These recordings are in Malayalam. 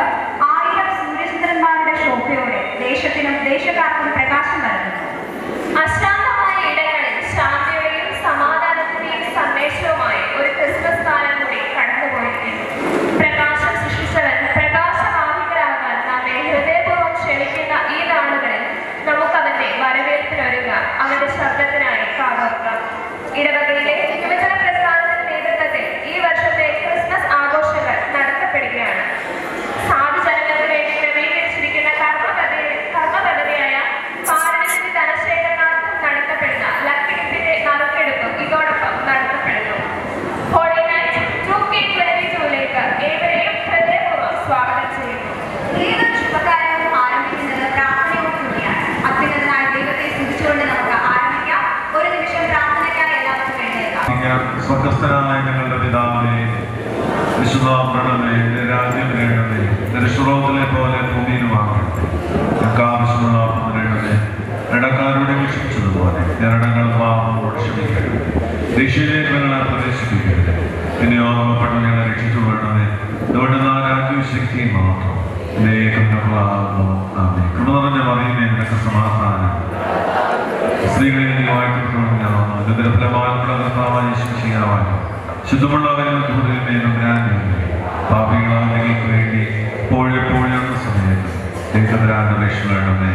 മുൻപ് 1000 സൂര്യചന്ദ്രന്മാരുടെ ശോഭയോടെ ദേശത്തിനും ദേശക്കാർക്കും പ്രകാശം നൽകുന്നു. അശാന്തമായ ഇടങ്ങളിൽ ശാന്തിയുടെയും സമാധാനത്തിന്റെയും സന്ദേശവുമായി ഒരു ക്രിസ്മസ് കാലം കൂടി കടന്നുപോയിരിക്കുന്നു. പ്രകാശം സൃഷ്ടിച്ചവൻ പ്രകാശവാഹികളാകാൻ നമ്മെ ഹൃദയപൂർവ്വം ക്ഷണിക്കുന്ന ഈ നാളുകളിൽ നമുക്കവന്റെ വരവേൽപ്പിനൊരുങ്ങാം. അവന്റെ ശബ്ദത്തിനായി കാതോർക്കാം. ഇടവകയിലെ യുവജന പ്രസ്ഥാനത്തിന്റെ നേതൃത്വത്തിൽ ഈ വർഷത്തെ ക്രിസ്മസ് ആഘോഷങ്ങൾ നടത്തപ്പെടുകയാണ്. സാധുജനങ്ങൾക്ക് വേണ്ടി ക്രമീകരിച്ചിരിക്കുന്ന കർമ്മപദ്ധതിയായ പാരമ്പര്യ ധനശേഖരണാർത്ഥം നടത്തപ്പെടുന്ന ലക്കിടിപ്പിന്റെ നറുക്കെടുപ്പും ഇതോടൊപ്പം നടത്തപ്പെടുന്നു. ഹോളി നൈറ്റ് 2K22ലേക്ക് ഏവരെയും ഹൃദയപൂർവ്വം സ്വാഗതം ചെയ്യുന്നു. ഏതൊരു ശുഭകാര്യവും ആരംഭിക്കുന്നത് പ്രാർത്ഥനയോടുകൂടിയാണ്. അത്യുന്നതനായ ദൈവത്തെ സ്തുതിച്ചുകൊണ്ട് നമുക്ക് ആരംഭിക്കാം. ഒരു നിമിഷം പ്രാർത്ഥനയ്ക്കായി എല്ലാവർക്കും എഴുന്നേൽക്കാം. സ്വർഗസ്ഥനായ ഞങ്ങളുടെ പിതാവേ, വിശുദ്ധ രാജ്യം നേടണമേ, നിരശ്ലോകത്തിലെ പോലെ ഭൂമിയിലുമാകട്ടെ. ഞങ്ങൾക്ക് ആവശ്യമുള്ള നേടണമേ, ഇടക്കാരോട് ക്ഷമിച്ചതുപോലെ ഞങ്ങളുടെ പാപങ്ങളോട് ക്ഷമിക്കട്ടെ. രക്ഷയിലേക്ക് ഞങ്ങളെ പ്രവേശിപ്പിക്കരുത്, പിന്നെ ഓർമ്മപ്പെട്ട ഞങ്ങളെ രക്ഷിച്ചു വേണമേ. അതുകൊണ്ട് രാജ്യവും ശക്തിയും മാത്രം ലേഖനങ്ങളാകുന്നു. കൃപ നിറഞ്ഞ മറിയമേ, നിനക്ക് സമാധാനം. സ്ത്രീകളിൽ നീ വാഴ്ത്തപ്പെട്ടുകൊണ്ടാവുന്നു. ഇതിന്റെ ഫലമായിട്ടുള്ള കർത്താവായ യേശുവാൻ ശുദ്ധമുള്ളവരും കൂടുതലും പാപികളായ നിങ്ങൾക്ക് വേണ്ടി എപ്പോഴെപ്പോഴും സമയത്ത് ദൈവത്തിന്റെ അപേക്ഷ വേണമേ.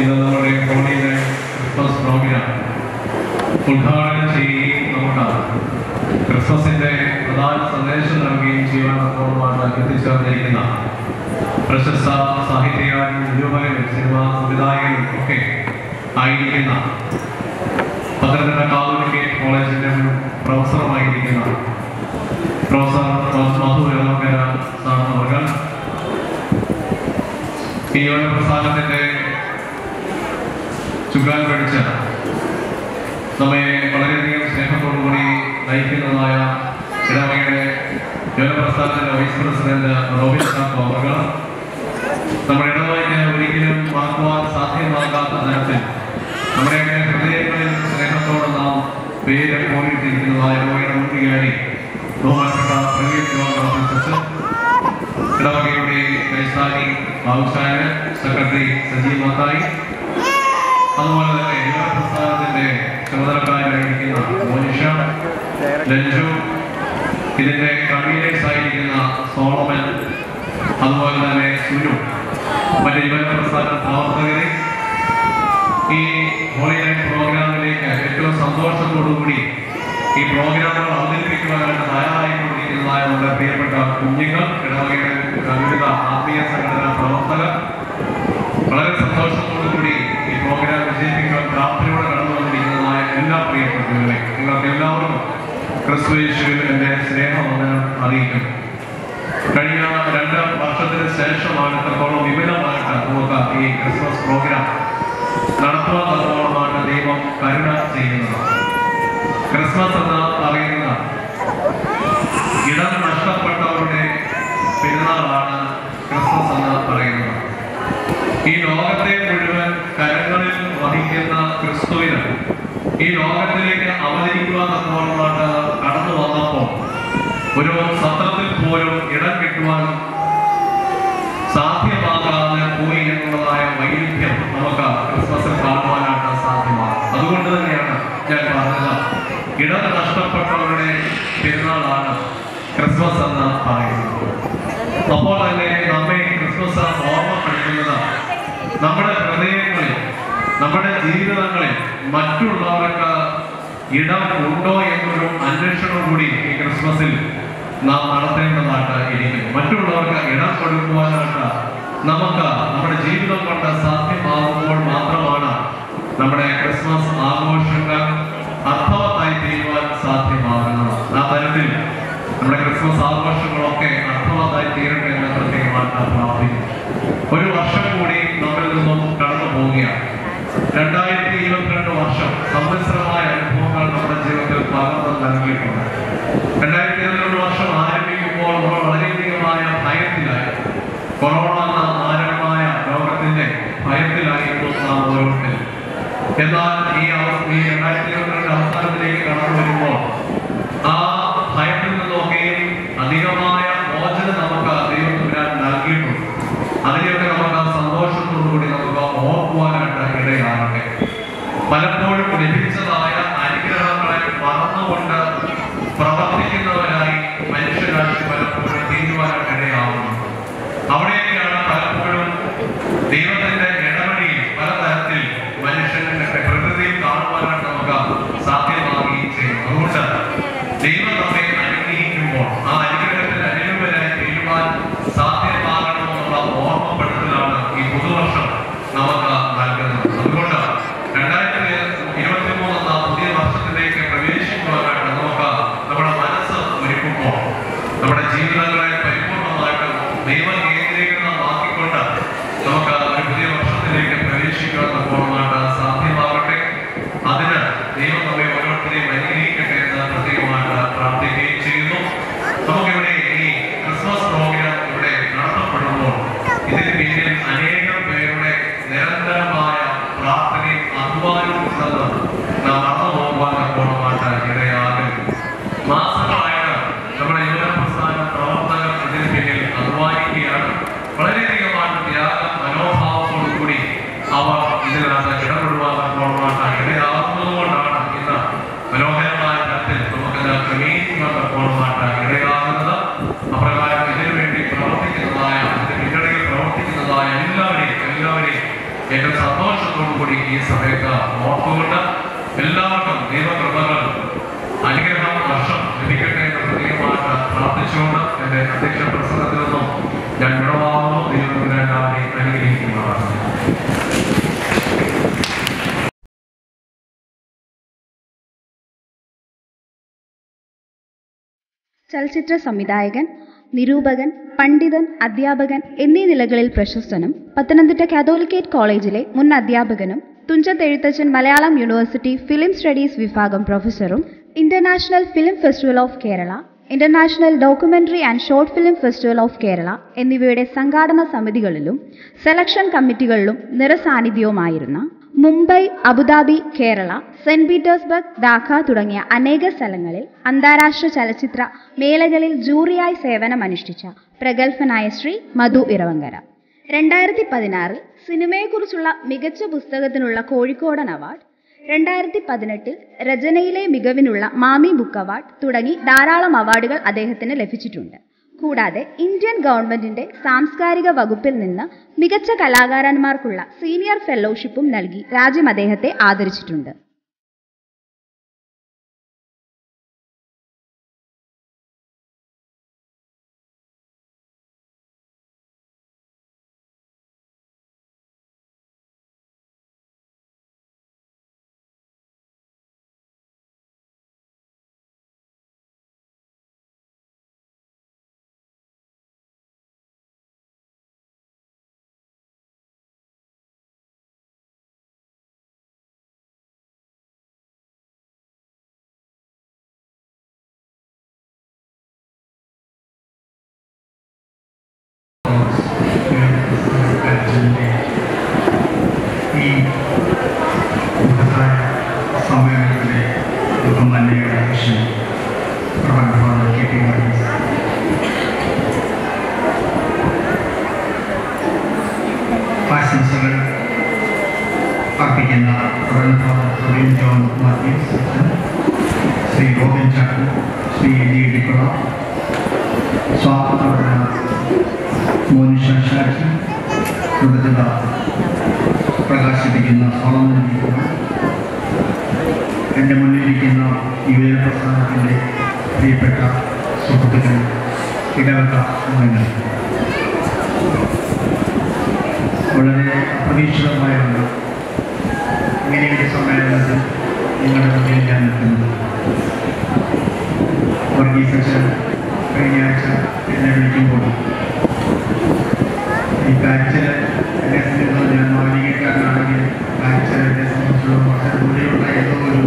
ഇന്ന് നമ്മുടെ കോണിയിലെ ക്രിസ്മസ് പ്രോഗ്രാം ഉദ്ഘാടനം ചെയ്യുകയും നമുക്ക് ക്രിസ്മസിന്റെ പ്രധാന സന്ദേശം നൽകുകയും ചെയ്യുവാനോടുമാണ് എത്തിച്ചേർന്നിരിക്കുന്ന പ്രശസ്ത സാഹിത്യകാരനും നിരൂപകനും സിനിമാ സംവിധായകനും ഒക്കെ ആയിരിക്കുന്ന പത്തനംതിട്ട കാതോലിക്ക കോളേജിന്റെ പ്രൊഫസറുമായിരിക്കുന്ന പ്രൊഫസർ മധു എളങ്കര സാർ അവർ ഈ ഒരു പ്രസ്ഥാനത്തിന്റെ ചുക്കാൻ പിടിച്ച നമ്മെ വളരെയധികം സ്നേഹത്തോടുകൂടി നയിക്കുന്നതായ ഇടവകയുടെ യുവപ്രസ്ഥാനത്തിന്റെ വൈസ് പ്രസിഡന്റ് റോബിൻ സാർ അവർ നമ്മുടെ ഇടവകയ്ക്ക് ഒരിക്കലും വാക്കുവാൻ സാധ്യമാകാത്ത തരത്തിൽ നമ്മുടെയൊക്കെ ഹൃദയങ്ങളിൽ സ്നേഹത്തോടെ നാം പേര് പോയിട്ടിരിക്കുന്നതായ ഇടവകയുടെ മുൻകാരി ബഹുമാനപ്പെട്ട പ്രവീൺ ജോൺ ഓഫീസർ, ഇടവകയുടെ കൈസാരി ബാബുസാഹേബ്, സെക്രട്ടറി സജീവ് മത്തായി, അതുപോലെ തന്നെ യുവപ്രസ്ഥാനത്തിന്റെ ചുമതലക്കാരായിരിക്കുന്ന മോനിഷ, ലഞ്ചു, ഇതിന്റെ കൺവീനേഴ്സ് ആയിരിക്കുന്ന സോളമൻ, അതുപോലെ തന്നെ സുനു, മറ്റ് യുവപ്രസ്ഥാന പ്രവർത്തകരെ ഈ ഹോളി നൈറ്റ് പ്രോഗ്രാമിലേക്ക് ഏറ്റവും സന്തോഷത്തോടുകൂടി ഈ പ്രോഗ്രാമുകൾ അവതരിപ്പിക്കുവാനായിട്ട് തയ്യാറായിക്കൊണ്ടിരിക്കുന്നതായ നമ്മുടെ പ്രിയപ്പെട്ട കുഞ്ഞുങ്ങൾ, ഇടവകയുടെ വിവിധ ആത്മീയ സംഘടനാ പ്രവർത്തകർ, വളരെ സന്തോഷത്തോടുകൂടി ഈ പ്രോഗ്രാം വിജയിപ്പിക്കുവാൻ പ്രാർത്ഥനയോടെ കടന്നു വന്നിരിക്കുന്നതായ എല്ലാ പ്രിയപ്പെട്ടവരെ നിങ്ങൾക്ക് എല്ലാവർക്കും ക്രിസ്തു യേശുവിൽ എൻ്റെ സ്നേഹവന്ദനം അറിയിക്കുന്നു. കഴിഞ്ഞ 2 വർഷത്തിന് ശേഷമാണ് ഇത്രത്തോളം വിപുലമായിട്ട് നമുക്ക് ഈ ക്രിസ്മസ് പ്രോഗ്രാം നടത്തുവാൻ തന്നോളമാണ് ദൈവം കരുണ ചെയ്യുന്നത്. ക്രിസ്മസ് എന്ന് പറയുന്ന ഇടം നഷ്ടപ്പെട്ടവരുടെ പെരുന്നാളാണ് ക്രിസ്മസ് എന്ന് പറയുന്നത്. ഈ ലോകത്തെ മുഴുവൻ കരങ്ങളിൽ വഹിക്കുന്ന ക്രിസ്തുവിന് ഈ ലോകത്തിലേക്ക് അവതരിക്കുവാൻ തന്നോളമാണ് കടന്നു വന്നപ്പോൾ ഒരു സത്രത്തിൽ പോലും ഇടം കിട്ടുവാൻ സാധ്യമാകാതെ പോയി എന്നുള്ളതായ വൈരുദ്ധ്യം നമുക്ക് ക്രിസ്മസിൽ കാണുവാനായിട്ട് സാധ്യമാണ്. അതുകൊണ്ട് തന്നെയാണ് ഞാൻ പറഞ്ഞത്, ഇടം നഷ്ടപ്പെട്ടവരുടെ പെരുന്നാളാണ് ക്രിസ്മസ് എന്ന് പറയുന്നത്. അപ്പോൾ തന്നെ നമ്മെ ക്രിസ്മസ് ഓർമ്മപ്പെടുത്തുന്നത് നമ്മുടെ ഹൃദയങ്ങളിൽ, നമ്മുടെ ജീവിതങ്ങളിൽ മറ്റുള്ളവർക്ക് ഇടം ഉണ്ടോ എന്നൊരു അന്വേഷണം കൂടി ഈ ക്രിസ്മസിൽ നാം നടത്തേണ്ടതായിട്ട് ഇരിക്കുന്നു. മറ്റുള്ളവർക്ക് ഇടം കൊടുക്കുവാനായിട്ട് നമുക്ക് നമ്മുടെ ജീവിതം കൊണ്ട് സാധ്യമാകുമ്പോൾ മാത്രമാണ് നമ്മുടെ ക്രിസ്മസ് ആഘോഷങ്ങൾ അർത്ഥവത്തായി തീരുവാൻ സാധ്യമാകുന്നത്. ആ തരത്തിൽ നമ്മുടെ ക്രിസ്മസ് ആഘോഷങ്ങളൊക്കെ അർത്ഥവത്തായി തീരട്ടെ എന്ന് പ്രത്യേകമായിട്ട് പ്രാർത്ഥിക്കുന്നു. ഒരു വർഷം കൂടി നമ്മിൽ നിന്നും കടന്നു പോവുകയാണ്. 2022 വർഷം സമ്മിശ്രമായ അനുഭവങ്ങൾ നമ്മുടെ ജീവിതത്തിൽ പകർന്നു നൽകിയിട്ടുണ്ട്. 2022 വർഷം ആരംഭിക്കുമ്പോൾ നമ്മൾ വളരെയധികമായ ഭയത്തിലായി, കൊറോണ എന്ന മാരകമായ രോഗത്തിന്റെ ഭയത്തിലായിരുന്നു നാം ഓരോരുത്തരും. എന്നാൽ ഈ 2022 അവസാനത്തിലേക്ക് കടന്നു വരുമ്പോൾ ആ ഭയത്തിൽ നിന്നൊക്കെയും അധികമായ മോചനം നമുക്ക് ദൈവത്തിനാൻ നൽകിയിട്ടുണ്ട്. അതിനെയൊക്കെ നമുക്ക് സന്തോഷത്തോടുകൂടി നമുക്ക് ഓർക്കുവാനായിട്ട് ഇടയാകട്ടെ. പലപ്പോഴും ലഭിച്ചതായ അനുഗ്രഹങ്ങളെ മറന്നുകൊണ്ട് പ്രവർത്തിക്കുന്നവരായി മനുഷ്യരാശി പലപ്പോഴും തീരുവാനായിട്ട് ഇടയാകുന്നു. അവിടെയൊക്കെയാണ് പലപ്പോഴും ദൈവത്തിന്റെ ഇടപെടിയിൽ പലതരത്തിൽ മനുഷ്യന്റെ പ്രകൃതിയിൽ കാണുവാനായിട്ട് നമുക്ക് സാധ്യമാവുകയും ചെയ്യും. അതുകൊണ്ട് ദൈവം നമ്മെ അനുഗ്രഹിക്കുമ്പോൾ ആ അനുഗ്രഹത്തിന് അനുരൂപരായി തീരുവാൻ സാധ്യമാകണമെന്നുള്ള ഓർമ്മപ്പെടുത്തലാണ് ഈ പുതുവർഷം നമുക്ക് നൽകുന്നത്. അതുകൊണ്ട് 2023 എന്ന പുതിയ വർഷത്തിലേക്ക് പ്രവേശിക്കുവാനായിട്ട് നമുക്ക് നമ്മുടെ മനസ്സ് ഒരുക്കുമ്പോൾ നമ്മുടെ ജീവിതങ്ങളെ പരിപൂർണമായിട്ടും ദൈവ കേന്ദ്രീകൃതമാക്കിക്കൊണ്ട് നമുക്ക് ഒരു പുതിയ വർഷത്തിലേക്ക് പ്രവേശിക്കുവാൻ തക്കോണമായിട്ട് സാധ്യമാകട്ടെ. അതിന് ദൈവം നമ്മെ ഓരോരുത്തരെയും അനുഗ്രഹിക്കട്ടെ എന്ന് പ്രത്യേകമായിട്ട് പ്രാർത്ഥിക്കുകയും ചെയ്യുന്നു. നമുക്കിവിടെ ഈ ക്രിസ്മസ് പ്രോഗ്രാം ഇവിടെ നടത്തപ്പെടുമ്പോൾ ഇതിന് പിന്നിൽ അനേകം പേരുടെ നിരന്തരമായ പ്രാർത്ഥനയും അധ്വാനവും ഉണ്ടെന്ന് നാം മറന്നു പോകുവാൻ തക്കോണമായിട്ട് ഇടയാകും. മാസങ്ങളായിട്ട് നമ്മുടെ യുവപ്രസ്ഥാന പ്രവർത്തകർ ഇതിന് പിന്നിൽ അധ്വാനിക്കുകയാണ്. വളരെയധികമായിട്ട് ത്യാഗ മനോഭാവത്തോടു കൂടി അവർ ഇതിൽ ഏറ്റവും സന്തോഷത്തോടു കൂടി ഈ സമയത്ത് ഓർത്തുകൊണ്ട് എല്ലാവർക്കും ദൈവകൃപകൾ അനുഗ്രഹം വർഷം ലഭിക്കട്ടെ എന്ന് പ്രത്യേകമായിട്ട് പ്രാർത്ഥിച്ചുകൊണ്ട് എൻ്റെ അധ്യക്ഷ പ്രസംഗത്തിൽ നിന്നും ഞാൻ വിടവാകുന്നു. ദൈവത്തിന് എല്ലാവരെയും അനുഗ്രഹിക്കുന്നതാണ്. ചലച്ചിത്ര സംവിധായകൻ, നിരൂപകൻ, പണ്ഡിതൻ, അധ്യാപകൻ എന്നീ നിലകളിൽ പ്രശസ്തനും പത്തനംതിട്ട കാത്തോലിക്കേറ്റ് കോളേജിലെ മുൻ അധ്യാപകനും Thunchath Ezhuthachan Malayalam university film studies വിഭാഗം പ്രൊഫസറും international film festival of Kerala, international documentary and short film festival of Kerala എന്നിവയുടെ സംഘാടന സമിതികളിലും സെലക്ഷൻ കമ്മിറ്റികളിലും നിറസാന്നിധ്യവുമായിരുന്ന, Mumbai, Abu Dhabi, Kerala, Saint Petersburg, Dhaka തുടങ്ങിയ അനേക സ്ഥലങ്ങളിൽ അന്താരാഷ്ട്ര ചലച്ചിത്ര മേളകളിൽ ജൂറിയായി സേവനമനുഷ്ഠിച്ച പ്രഗത്ഭനായ ശ്രീ മധു ഇറവങ്കര 2016 സിനിമയെക്കുറിച്ചുള്ള മികച്ച പുസ്തകത്തിനുള്ള കോഴിക്കോടൻ അവാർഡ്, 2018 രചനയിലെ മികവിനുള്ള മാമി ബുക്ക് അവാർഡ് തുടങ്ങി ധാരാളം അവാർഡുകൾ അദ്ദേഹത്തിന് ലഭിച്ചിട്ടുണ്ട്. കൂടാതെ ഇന്ത്യൻ ഗവൺമെന്റിന്റെ സാംസ്കാരിക വകുപ്പിൽ നിന്ന് മികച്ച കലാകാരന്മാർക്കുള്ള സീനിയർ ഫെലോഷിപ്പും നൽകി രാജ്യം അദ്ദേഹത്തെ ആദരിച്ചിട്ടുണ്ട്. ഈ സമ്മേളനത്തിലെ ബഹുമാന്യയുടെ അധ്യക്ഷൻ പ്രധാന കെ.ടി. വർഗീസ്, ആശംസകൾ അർപ്പിക്കുന്ന പ്രധാന ജോൺ മാത്യൂസ്, ശ്രീ റോബിൻ ചാക്കു, ശ്രീ എലി ഡിക്കോള, സ്വാഗത മോനിഷ ഷാജി, കൃതജ്ഞത പ്രകാശിപ്പിക്കുന്ന സോളമൻ, എൻ്റെ മുന്നിലിരിക്കുന്ന യുവജന പ്രസ്ഥാനത്തിൻ്റെ പ്രിയപ്പെട്ട സുഹൃത്തുക്കൾ, ഇടവക അംഗങ്ങൾ, വളരെ അപ്രതീക്ഷിതമായാണ് ഇങ്ങനെയൊരു സമ്മേളനത്തിൽ നിങ്ങളുടെ മുന്നിൽ ഞാൻ നിൽക്കുന്നത്. വർഗീസ് അച്ഛൻ കഴിഞ്ഞ ആഴ്ച എന്നെ വിളിക്കുമ്പോൾ ഈ കാഴ്ച എന്നെ സംബന്ധിച്ചുള്ള ഞാൻ മാലിന്യക്കാരനാണെങ്കിൽ കാഴ്ച എന്നെ സംബന്ധിച്ചുള്ള വളരെ ദൂരെയുള്ള ഏതോ ഒരു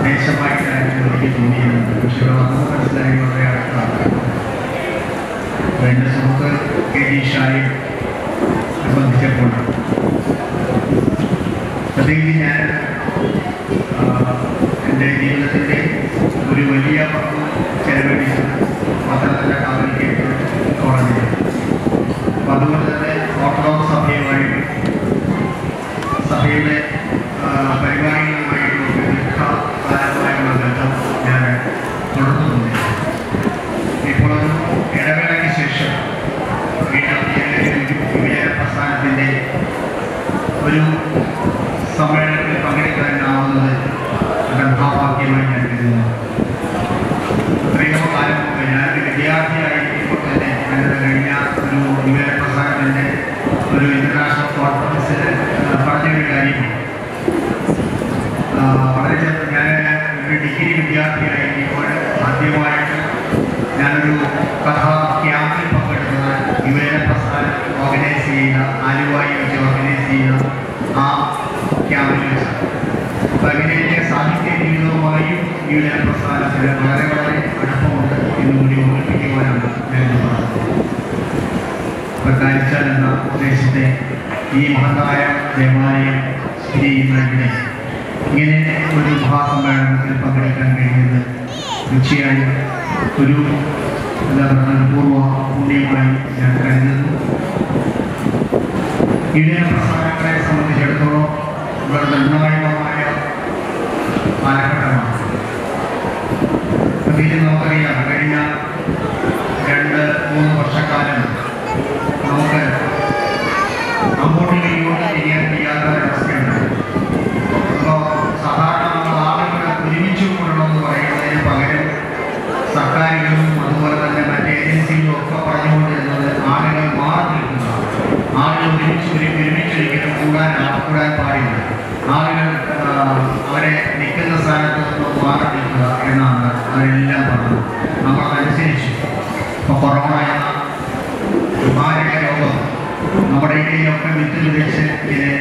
ദേശമായിട്ടായിരുന്നു എനിക്ക് തോന്നിയിരുന്നത്. പക്ഷെ ഇവിടെ വന്നത് മനസ്സിലായി വളരെ അടുത്താണ്. എൻ്റെ സുഹൃത്ത് കെ.ടി. ഷായി സംബന്ധിച്ചപ്പോൾ പ്രത്യേകിച്ച് ഞാൻ എൻ്റെ ജീവിതത്തിൻ്റെ ഒരു വലിയ പങ്ക് ചെലവഴിച്ചത് പത്തനംതിട്ട കാത്തോലിക്കേറ്റ് കോളേജിൽ. അപ്പം അതുകൊണ്ട് തന്നെ ഓർത്തഡോക്സ് സഭയുമായിട്ട് സഭയുടെ പരിപാടികളുമായിട്ടുള്ള ദീർഘകാലമായുള്ള ബന്ധം ഞാൻ തുടർന്നുകൊണ്ടിരുന്നു. ഇപ്പോൾ ഒരു ഇടവേളയ്ക്ക് ശേഷം വീണ്ടും യുവജന പ്രസ്ഥാനത്തിൻ്റെ ഒരു സമ്മേളനത്തിൽ പങ്കെടുക്കാനാവുന്നത് ഗർഭാഭാഗ്യമായി ഞാൻ കരുതുന്നു. എത്രയോ കാലം മുമ്പ് ഞാനൊരു വിദ്യാർത്ഥിയായിരിക്കുമ്പോൾ തന്നെ ഞാനത് കഴിഞ്ഞ ഒരു യുവജന പ്രസ്ഥാനത്തിൻ്റെ ഒരു ഇന്റർനാഷണൽ കോൺഫറൻസിൽ പറഞ്ഞൊരു കാര്യം, വളരെ ഞാൻ ഒരു ഡിഗ്രി വിദ്യാർത്ഥിയായിരിക്കുമ്പോൾ ആദ്യമായിട്ട് ഞാനൊരു കഥാ ക്യാമ്പിൽ പങ്കെടുത്തത് യുവജന പ്രസ്ഥാനം ഓർഗനൈസ് ചെയ്യുന്ന, ആലുവായി വെച്ച് ഓർഗനൈസ് ചെയ്യുന്ന ആ ക്യാമ്പിൽ വെച്ച്. അപ്പം അങ്ങനെ എൻ്റെ സാഹിത്യ ജീവിതവുമായും യുവജന പ്രസ്ഥാനത്തിന് വളരെ വളരെ അടുപ്പമുണ്ട് എന്നുകൂടി ഓർമ്മിപ്പിക്കുവാനാണ് ഞാൻ പറഞ്ഞത്. കാഴ്ചാൽ എന്ന പ്രദേശത്തെ ഈ മഹത്തായ ദേവാലയം സ്ഥിതി ചെയ്യുന്ന ഇവിടെ ഇങ്ങനെ ഒരു മഹാസമ്മേളനത്തിൽ പങ്കെടുക്കാൻ കഴിയുന്നത് തീർച്ചയായും ഒരു എന്താ പറയുക പൂർവ്വ പുണ്യമായി ഞാൻ കരുതുന്നു. യുവജന പ്രസ്ഥാനങ്ങളെ സംബന്ധിച്ചിടത്തോളം വളരെ നിർണായകമായ കാലഘട്ടമാണ്. പ്രത്യേകിച്ച് നമുക്കറിയാം, കഴിഞ്ഞ 2-3 വർഷക്കാലം നമുക്ക് അങ്ങോട്ടും ഇങ്ങോട്ടും ചെയ്യാൻ കഴിയാത്ത ഒരവസ്ഥയുണ്ട്. അപ്പോൾ സാധാരണ നമ്മൾ ആളുകൾ ഒരുമിച്ച് കൂടണമെന്ന് പറയുന്നതിന് പകരം സർക്കാരുകളും അതുപോലെ തന്നെ മറ്റ് ഏജൻസികളും ഒക്കെ പറഞ്ഞുകൊണ്ടിരുന്നത് ആളുകൾ മാറി നിൽക്കുക, ആളുകൾ ഒരുമിച്ചൊരിക്കലും കൂടാൻ പാടില്ല, ആളുകൾ അവരെ നിൽക്കുന്ന സ്ഥാനത്ത് നിന്ന് മാറി നിൽക്കുക എന്നാണ് അവരെല്ലാം പറഞ്ഞത്. നമ്മളതനുസരിച്ച് ഇപ്പോൾ കൊറോണ എന്ന മാരക രോഗം നമ്മുടെ ഇടയിലൊക്കെ വിളിച്ച് ഇതിനെ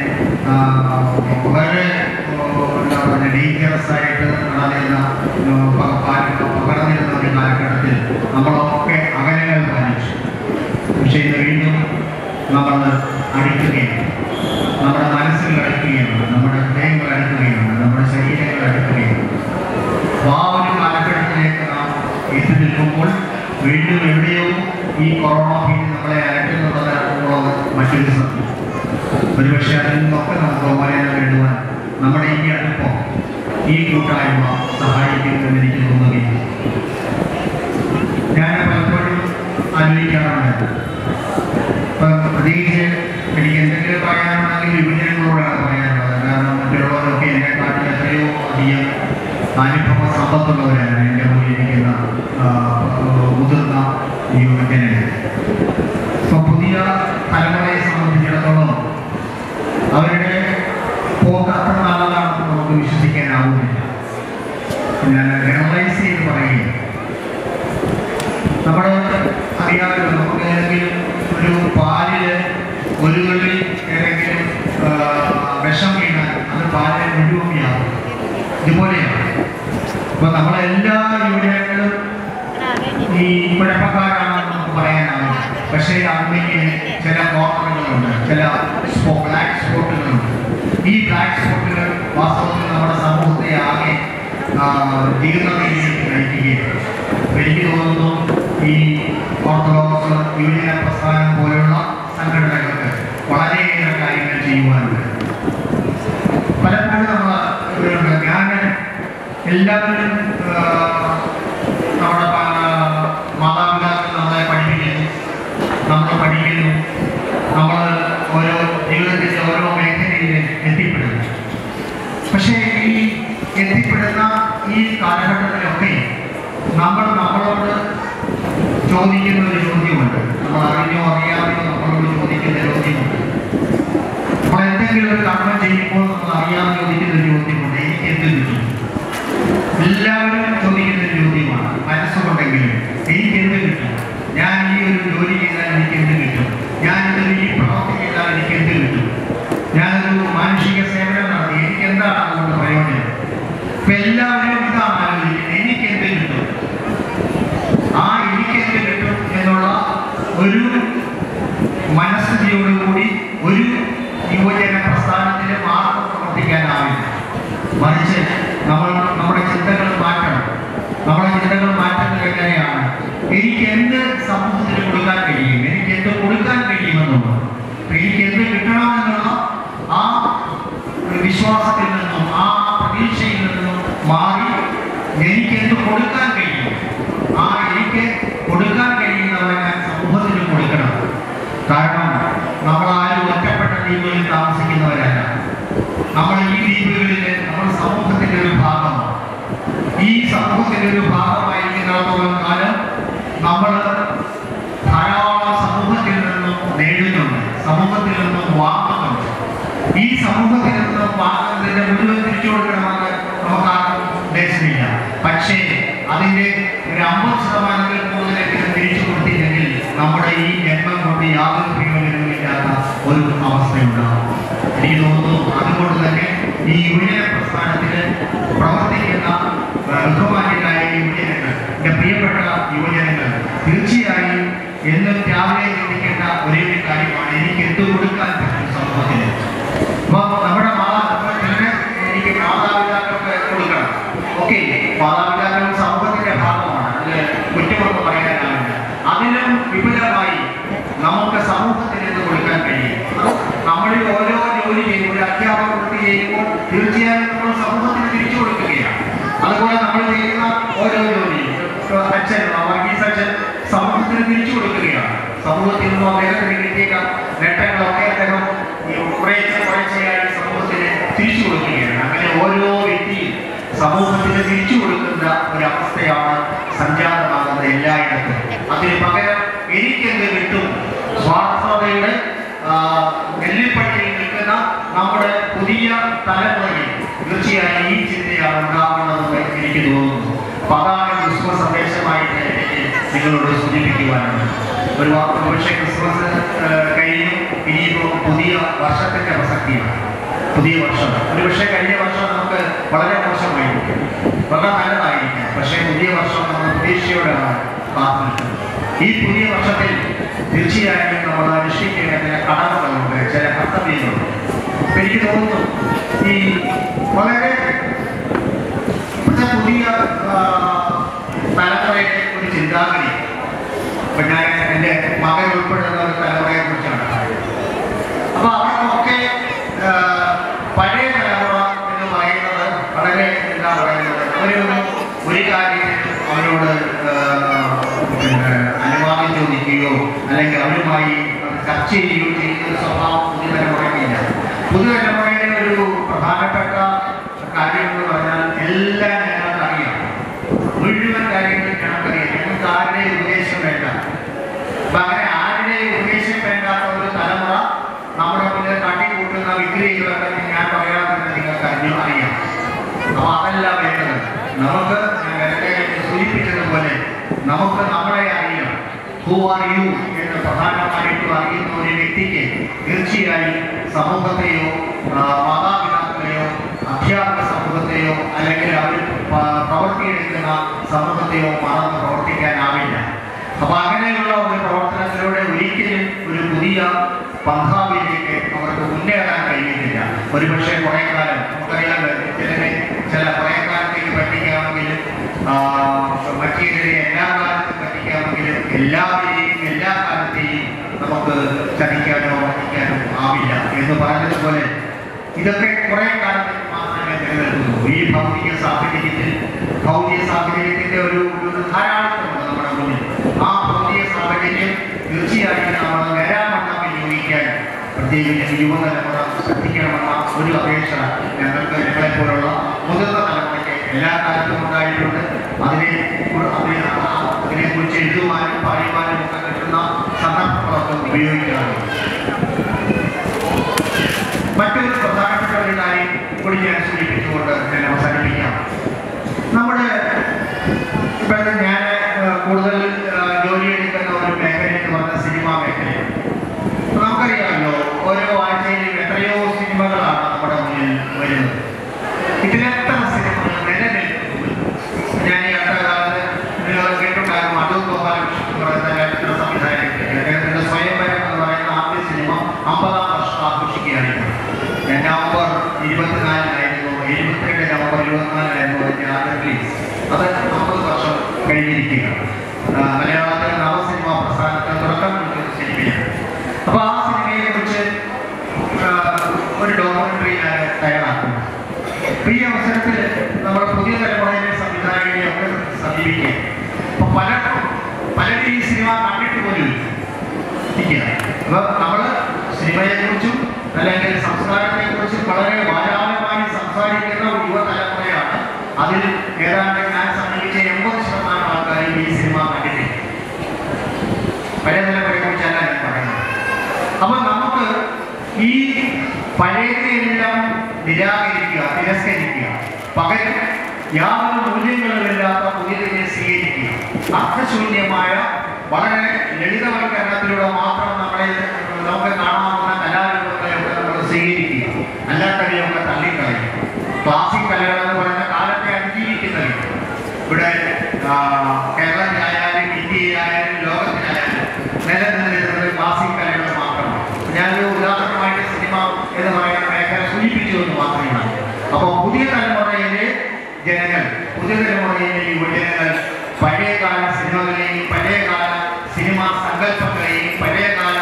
വളരെ എന്താ പറയുക ഡേഞ്ചറസ് ആയിട്ട് പകർന്നിരുന്ന ഒരു കാലഘട്ടത്തിൽ നമ്മളൊക്കെ അകലങ്ങൾ പാലിച്ചു. പക്ഷേ ഇത് വീണ്ടും നമ്മൾ അടുക്കുകയാണ്, നമ്മുടെ മനസ്സുകൾ അടുക്കുകയാണ്, നമ്മുടെ ഹൃദയങ്ങൾ അടുക്കുകയാണ്, നമ്മുടെ ശരീരങ്ങൾ അടുക്കുകയാണ്. അപ്പോൾ ആ ഒരു കാലഘട്ടത്തിലേക്ക് നാം എത്തി നിൽക്കുമ്പോൾ വീണ്ടും എവിടെയോ ഈ കൊറോണ ഭീതി നമ്മളെ അലട്ടുന്നുള്ളത് മറ്റൊരു സത്യം. ഒരുപക്ഷെ അതിൽ നിന്നൊക്കെ നമുക്ക് ഉപകരണം നേടുവാൻ നമ്മുടെ ഈ അടുപ്പം, ഈ കൂട്ടായ്മ സഹായിക്കുമെന്ന് എനിക്ക് തോന്നുകയില്ല. ഞാൻ പലപ്പോഴും ആലോചിക്കാറുണ്ട്, ഇപ്പം പ്രത്യേകിച്ച് എനിക്ക് എന്തെങ്കിലും പറയാനുണ്ടെങ്കിൽ യുവജനങ്ങളോടാണ് പറയാനുള്ളത്. കാരണം മറ്റുള്ളവരൊക്കെ എന്നെക്കാട്ടിൽ എത്രയോ അധികം അനുഭവ സമ്പത്തുള്ളവരാണ് എൻ്റെ മുന്നിലിരിക്കുന്ന മുതിർന്ന യുവജനങ്ങൾ. ഇപ്പോൾ പുതിയ തലമുറയെ സംബന്ധിച്ചിടത്തോളം അവരുടെ പോക്ക് അത്ര നല്ലതാണെന്ന് നമുക്ക് വിശ്വസിക്കാനാവുന്നില്ല. ഞാൻ ജനറലൈസ് ചെയ്ത് പറയുകയാണ്. നമ്മുടെ അറിയാമല്ലോ, നമുക്ക് ഏതെങ്കിലും ഒരു പാലില് ഒരു തുള്ളി ഏതെങ്കിലും വിഷം വീണാൽ അത് പാലിന് മുഴുവനാകും. ഇതുപോലെയാണ്. അപ്പോൾ നമ്മളെല്ലാ യുവജനങ്ങളും ഈ കുഴപ്പക്കാരാണെന്ന് നമുക്ക് പറയാനാവില്ല. പക്ഷേ അതിലേക്ക് ചില കോർണറുകളുണ്ട്, ചില ബ്ലാക്ക് സ്പോട്ടുകളുണ്ട്. ഈ ബ്ലാക്ക് സ്പോട്ടുകൾ വാസ്തവത്തിൽ നമ്മുടെ സമൂഹത്തെ ആകെ ജീർണതയിലേക്ക് നയിക്കുകയാണ്. എനിക്ക് തോന്നുന്നു ഈ ഓർത്തഡോക്സ് യുവജന പ്രസ്ഥാനം പോലെയുള്ള സംഘടനകൾക്ക് വളരെയേറെ കാര്യങ്ങൾ ചെയ്യുവാനുണ്ട്. പലപ്പോഴും ഞാൻ എല്ലാവരും നമ്മുടെ മാതാപിതാക്കൾ നമ്മളെ പഠിപ്പിക്കുന്നു, നമ്മൾ പഠിക്കുന്നു, നമ്മൾ ഓരോ ജീവിതത്തിൻ്റെ ഓരോ മേഖലയിൽ എത്തിപ്പെടുന്നു. പക്ഷേ ഈ എത്തിപ്പെടുന്ന ഈ കാലഘട്ടത്തിലൊക്കെ നമ്മളോട് ചോദിക്കുന്ന ഒരു ചോദ്യമുണ്ട്. നമ്മൾ അറിഞ്ഞോ അറിയാതെയോ നമ്മളോട് ചോദിക്കുന്ന ചോദ്യമുണ്ട്. നമ്മൾ എന്തെങ്കിലും ഒരു കർമ്മം ചെയ്യുമ്പോൾ നമ്മൾ അറിയാതെ ചോദിക്കുന്ന ഒരു ചോദ്യമുണ്ട്, എനിക്ക് എന്ത് കിട്ടും? എല്ലാവരും ചോദിക്കുന്ന ഒരു ചോദ്യമാണ് മനസ്സുകൊണ്ടെങ്കിലും, എനിക്ക് എന്ത് കിട്ടും? ഞാൻ ഈ ഒരു ജോലി ചെയ്താൽ എനിക്ക് എന്ത് കിട്ടും? ഞാനിതൊരു ഈ പ്രവൃത്തി ചെയ്താൽ എനിക്ക് എന്ത് കിട്ടും? ഞാനൊരു മാനുഷിക സേവനം നടത്തി എനിക്ക് എന്താണ് അതുകൊണ്ട് പ്രയോജനം? ഇപ്പം എല്ലാവരും ഇതാണ് ആലോചിക്കുന്നത്, എനിക്ക് എന്ത് കിട്ടും? ആ എനിക്ക് എന്ത് കിട്ടും എന്നുള്ള ഒരു മനസ്ഥിതിയോടുകൂടി ഒരു യുവജന പ്രസ്ഥാനത്തിന് മാത്രം പ്രവർത്തിക്കാനാവില്ല. മറിച്ച് നമ്മുടെ ചിന്തകൾ മാറ്റണം. നമ്മുടെ ചിന്തകൾ മാറ്റുന്നത് എങ്ങനെയാണ്? എനിക്ക് എന്ത് സമൂഹത്തിന് കൊടുക്കാൻ കഴിയും, എനിക്ക് എന്ത് കൊടുക്കാൻ കഴിയുമെന്നുള്ളത്, എനിക്ക് എന്ത് കിട്ടണമെന്നുള്ള ആ വിശ്വാസത്തിൽ നിന്നും ആ പ്രതീക്ഷയിൽ നിന്നും മാറി എനിക്ക് എന്ത് കൊടുക്കാൻ കഴിയും, ആ എനിക്ക് കൊടുക്കാൻ കഴിയുന്നവരെ ഞാൻ സമൂഹത്തിന് കൊടുക്കണം. കാരണം നമ്മളാരും ഒറ്റപ്പെട്ട ദ്വീപുകളിൽ താമസിക്കുന്നവരല്ല. നമ്മൾ ഈ ദ്വീപുകളിൽ നമ്മൾ സമൂഹത്തിൻ്റെ ഒരു ഭാഗമാണ്. ഈ സമൂഹത്തിൻ്റെ ഒരു ഭാഗമായിരിക്കുന്നിടത്തോളം കാലം നമ്മൾ ധാരാളം സമൂഹത്തിൽ നിന്നും നേടുന്നുണ്ട്, സമൂഹത്തിൽ നിന്നും വാങ്ങുന്നുണ്ട്. ഈ സമൂഹത്തിൽ നിന്നും വാങ്ങുന്നതിൻ്റെ മുഴുവൻ തിരിച്ചു കൊടുക്കണമെന്ന് നമുക്കാർക്കും ഉദ്ദേശമില്ല. പക്ഷേ അതിൻ്റെ ഒരു 50% കൂടുതലെങ്കിലും തിരിച്ചു കൊടുത്തില്ലെങ്കിൽ നമ്മുടെ ഈ ജന്മം കൊണ്ട് യാതൊരു പ്രയോജനവുമില്ലാത്ത ഒരു അവസ്ഥയുണ്ടാകും. എനിക്ക് തോന്നുന്നു അതുകൊണ്ട് തന്നെ ഈ യുവജന പ്രസ്ഥാനത്തിൽ പ്രവർത്തിക്കുന്ന ബഹുമാന്യരായ യുവജനങ്ങൾ, എൻ്റെ പ്രിയപ്പെട്ട യുവജനങ്ങൾ, തീർച്ചയായും എന്നും രാവിലെ ചിന്തിക്കേണ്ട ഒരേ ഒരു കാര്യമാണ് എനിക്ക് എന്ത് കൊടുക്കാൻ പറ്റും സമൂഹത്തിന്. അപ്പോൾ നമ്മുടെ എനിക്ക് മാതാപിതാക്കൾക്ക് കൊടുക്കണം. ഓക്കെ, മാതാപിതാക്കൾ സമൂഹത്തിന്റെ ഭാഗമാണ്, അതിൽ കുറ്റമൊന്നും പറയാനാവില്ല. അതിനും വിപുലമായി നമുക്ക് സമൂഹത്തിന് എന്ത് കൊടുക്കാൻ കഴിയും? നമ്മളിൽ ഓരോ ജോലി ചെയ്യുമ്പോൾ, ഒരു അധ്യാപക വൃത്തി ചെയ്യുമ്പോൾ തീർച്ചയായും നമ്മൾ സമൂഹത്തിന് തിരിച്ചു കൊടുക്കുകയാണ്. അതുപോലെ നമ്മൾ ചെയ്യുന്ന ഓരോ ജോലിയും അച്ഛൻ വർഗീസ് അച്ഛൻ സമൂഹത്തിന് തിരിച്ചു കൊടുക്കുകയാണ്. സമൂഹത്തിൽ നിന്നും അദ്ദേഹത്തിന് കിട്ടിയ നേട്ടങ്ങൾ തിരിച്ചു കൊടുക്കുകയാണ്. അങ്ങനെ ഓരോ വ്യക്തിയും സമൂഹത്തിന് തിരിച്ചു കൊടുക്കുന്ന ഒരവസ്ഥയാണ് സംജാതമാകുന്നത് എല്ലായിടത്തും. അതിന് പകരം എനിക്കെന്ത് കിട്ടും, സ്വാർത്ഥതയുടെ നെല്ലിപ്പട്ടിയിൽ നിൽക്കുന്ന നമ്മുടെ പുതിയ തലമുറയിൽ തീർച്ചയായും ഈ ചിന്തയാണ് ഉണ്ടാകുന്നതെന്ന് എനിക്ക് തോന്നുന്നു. അപ്പൊ അതാണ് ക്രിസ്മസ് സന്ദേശമായിട്ട് എനിക്ക് നിങ്ങളോട് സൂചിപ്പിക്കുവാനുണ്ട്. പക്ഷേ ക്രിസ്മസ് കഴിഞ്ഞു, ഇനിയിപ്പോൾ പുതിയ വർഷത്തിന്റെ പ്രസക്തിയാണ്. പുതിയ വർഷം ഒരുപക്ഷെ കഴിഞ്ഞ വർഷം നമുക്ക് വളരെ മോശമായിരിക്കും, വളരെ നല്ലതായിരിക്കും. പക്ഷേ പുതിയ വർഷം നമ്മൾ പ്രതീക്ഷയോടെയാണ് കാത്തിരിക്കുന്നത്. ഈ പുതിയ വർഷത്തിൽ തീർച്ചയായും നമ്മൾ അനുഷ്ഠിക്കേണ്ട ചില കടമകളുണ്ട്, ചില കർത്തവ്യങ്ങളുണ്ട്. എനിക്ക് തോന്നുന്നു ഈ വളരെ പുതിയ തലമുറയുടെ ഒരു ചിന്താഗതി, ഇപ്പൊ ഞാൻ എൻ്റെ മകൻ ഉൾപ്പെടുന്ന ഒരു തലമുറയെ കുറിച്ചാണ്. അപ്പൊ അവർക്കൊക്കെ പഴയ തലമുറ എന്ന് പറയുന്നത് വളരെ എന്താ പറയുന്നത്, ഒരു കാര്യത്തിൽ അവരോട് അനുവാദം ചോദിക്കുകയോ അല്ലെങ്കിൽ അവരുമായി ചർച്ച ചെയ്യുകയോ ചെയ്യുന്ന ഒരു സ്വഭാവം പുതുതലമുറയില്ല. പുതുതലമുറയുടെ ഒരു പ്രധാനപ്പെട്ട കാര്യം എന്ന് പറഞ്ഞാൽ എല്ലാം ഞങ്ങൾക്കറിയാം, മുഴുവൻ കാര്യങ്ങളും ഞങ്ങൾക്കറിയാം, ഞങ്ങൾക്ക് ആരുടെയും ഉപദേശം വേണ്ട. അപ്പൊ അങ്ങനെ ആരുടെയും ഉപദേശം വേണ്ടാത്ത ഒരു തലമുറ നമ്മുടെ മുന്നിൽ കാട്ടിക്കൂട്ടുന്ന വിക്രികളൊക്കെ ഞാൻ പറയാമെന്ന് നിങ്ങൾക്ക് അറിയാം. അപ്പൊ അതല്ല വേണ്ടത്. നമുക്ക് നേരത്തെ സൂചിപ്പിച്ചതുപോലെ നമുക്ക് നമ്മളെ അറിയാം. ഹൂ ആർ യു എന്ന് പ്രധാനമായിട്ടും അറിയുന്ന ഒരു വ്യക്തിക്ക് തീർച്ചയായും സമൂഹത്തെയോ മാതാപിതാക്കളെയോ അധ്യാപക സമൂഹത്തെയോ അല്ലെങ്കിൽ അവർ പ്രവർത്തിയെടുക്കുന്ന സമൂഹത്തെയോ മറന്ന് പ്രവർത്തിക്കാനാവില്ല. അപ്പൊ അങ്ങനെയുള്ള ഒരു പ്രവർത്തനത്തിലൂടെ ഒരിക്കലും ഒരു പുതിയ പന്ഥാവിലേക്ക് അവർക്ക് മുന്നേറാൻ കഴിയുന്നില്ല. ഒരുപക്ഷെ കുറെ കാലം നമുക്കറിയാം, ചില കുറെ കാലത്തേക്ക് പറ്റിക്കാമെങ്കിലും മറ്റേതിനെ എല്ലാ കാലത്തും പറ്റിക്കാമെങ്കിലും എല്ലാവരെയും എല്ലാ കാലത്തെയും നമുക്ക് ചതിക്കാനോ വഹിക്കാനോ ആവില്ല എന്ന് പറഞ്ഞതുപോലെ ഇതൊക്കെ കുറെ കാലത്തേക്ക് മാത്രമേ നിലനിൽക്കുന്നു. ഈ ഭൗതിക സാഹചര്യത്തിന്റെ ഒരു ധാരാളത്വമുണ്ട് നമ്മുടെ മുന്നിൽ. ആ ഭൗതിക സാഹചര്യം തീർച്ചയായും നമ്മൾ വരാമെന്ന് വിനിയോഗിക്കാൻ പ്രത്യേകിച്ച് യുവതലമുറ ശ്രദ്ധിക്കണമെന്ന ഒരു അപേക്ഷ ഞങ്ങളെപ്പോലുള്ള മുതിർന്ന തലമുറയ്ക്ക് എല്ലാ കാലത്തും ഉണ്ടായിട്ടുണ്ട്. അതിനെക്കുറിച്ച് എഴുതുവാനും പറയുവാനും ഒക്കെ കിട്ടുന്ന സന്ദർഭങ്ങളൊക്കെ ഉപയോഗിക്കാറുണ്ട്. മറ്റൊരു പ്രധാനപ്പെട്ട ഒരു കാര്യം കൂടി ഞാൻ സൂചിപ്പിച്ചുകൊണ്ട് ഞാൻ അവസാനിപ്പിക്കാം. നമ്മുടെ ഇപ്പോഴത്തെ ഞാൻ കൂടുതൽ ജോലിയെടുക്കുന്ന ഒരു മേഖല എന്ന് പറഞ്ഞ സിനിമാ മേഖലയാണ്. നമുക്കറിയാമല്ലോ, ഓരോ ആഴ്ചയിലും എത്രയോ സിനിമകളാണ് നമ്മുടെ മുന്നിൽ വരുന്നത്. ഇതിലെത്ര സിനിമകൾ നിലനിൽക്കുന്നു. ഞാൻ ഈ അടുത്ത കാലത്ത് നിങ്ങൾ കേട്ടുണ്ടാകും, അടൂർ ഗോപാലകൃഷ്ണൻ എന്ന് പറയുന്ന ചലച്ചിത്ര സംവിധായകൻ, അദ്ദേഹത്തിന്റെ സ്വയംവരം എന്ന് പറയുന്ന ആദ്യ സിനിമ 50-ാം വർഷം ആഘോഷിക്കുകയാണ്. നവംബർ 24-നായിരുന്നു, 72 നവംബർ 24-നായിരുന്നു അതിന്റെ ആദ്യ റിലീസ്. അത് 50 വർഷം കഴിഞ്ഞിരിക്കുകയാണ്. മലയാളത്തിലെ നവസിനിമാ പ്രസ്ഥാനത്തിന് തുടക്കം കുറിക്കുന്ന സിനിമയാണ്. അപ്പൊ ആ സിനിമയെ കുറിച്ച് ഒരു ഡോക്യുമെന്ററി ഞാൻ തയ്യാറാക്കുന്നു. ഈ അവസരത്തിൽ നമ്മുടെ പുതിയ തലമുറയിലെ സംവിധായകരെ ഒക്കെ സമീപിക്കുക. അപ്പൊ പലരും ഈ സിനിമ കണ്ടിട്ട് പോലും ഇരിക്കുക. അപ്പൊ നമ്മള് സിനിമയെ കുറിച്ചും അല്ലെങ്കിൽ സംസ്കാരത്തെ കുറിച്ചും വളരെ ധാരാളമായി സംസാരിക്കുന്ന ഒരു യുവതലമുറയാണ്. അതിൽ ഏതാണ്ട് ഞാൻ സമീപിച്ച 80% ആൾക്കാരും ഈ സിനിമ കണ്ടിട്ടില്ല. പഴയ തലമുറയെ കുറിച്ചല്ല ഞാൻ പറയുന്നത്. അപ്പൊ നമുക്ക് ഈ പഴയതെല്ലാം നിരാകരിക്കുക, തിരസ്കരിക്കുക, പകരം യാതൊരു മൂല്യങ്ങളുമില്ലാത്ത പുതിയതിനെ സ്വീകരിക്കുക, അർത്ഥശൂന്യമായ വളരെ ലളിതവൽക്കരണത്തിലൂടെ മാത്രം നമുക്ക് കാണാവുന്ന കലാരൂപങ്ങളെയൊക്കെ നമ്മൾ സ്വീകരിക്കുക, അല്ലാത്തവരെയൊക്കെ തള്ളിക്കളയുക. ക്ലാസിക് കലകൾ എന്ന് പറയുന്ന കാലത്തെ അതിജീവിക്കുന്നത് ഇവിടെ കേരളത്തിലായാലും ഇന്ത്യയിലായാലും ലോകത്തിലായാലും നിലനിന്നിരുന്നത് ക്ലാസിക് കലകൾ മാത്രമാണ്. ഞാനൊരു ഉദാഹരണമായിട്ട് സിനിമ എന്ന് പറയുന്ന മേഖല സൂചിപ്പിച്ചുകൊണ്ട് മാത്രമാണ്. അപ്പോൾ പുതിയ തലമുറയിലെ ജനങ്ങൾ, പുതിയ തലമുറയിലെ യുവജനങ്ങൾ പഴയകാല സിനിമകളെയും പഴയകാല സിനിമാ സങ്കല്പങ്ങളെയും പഴയകാല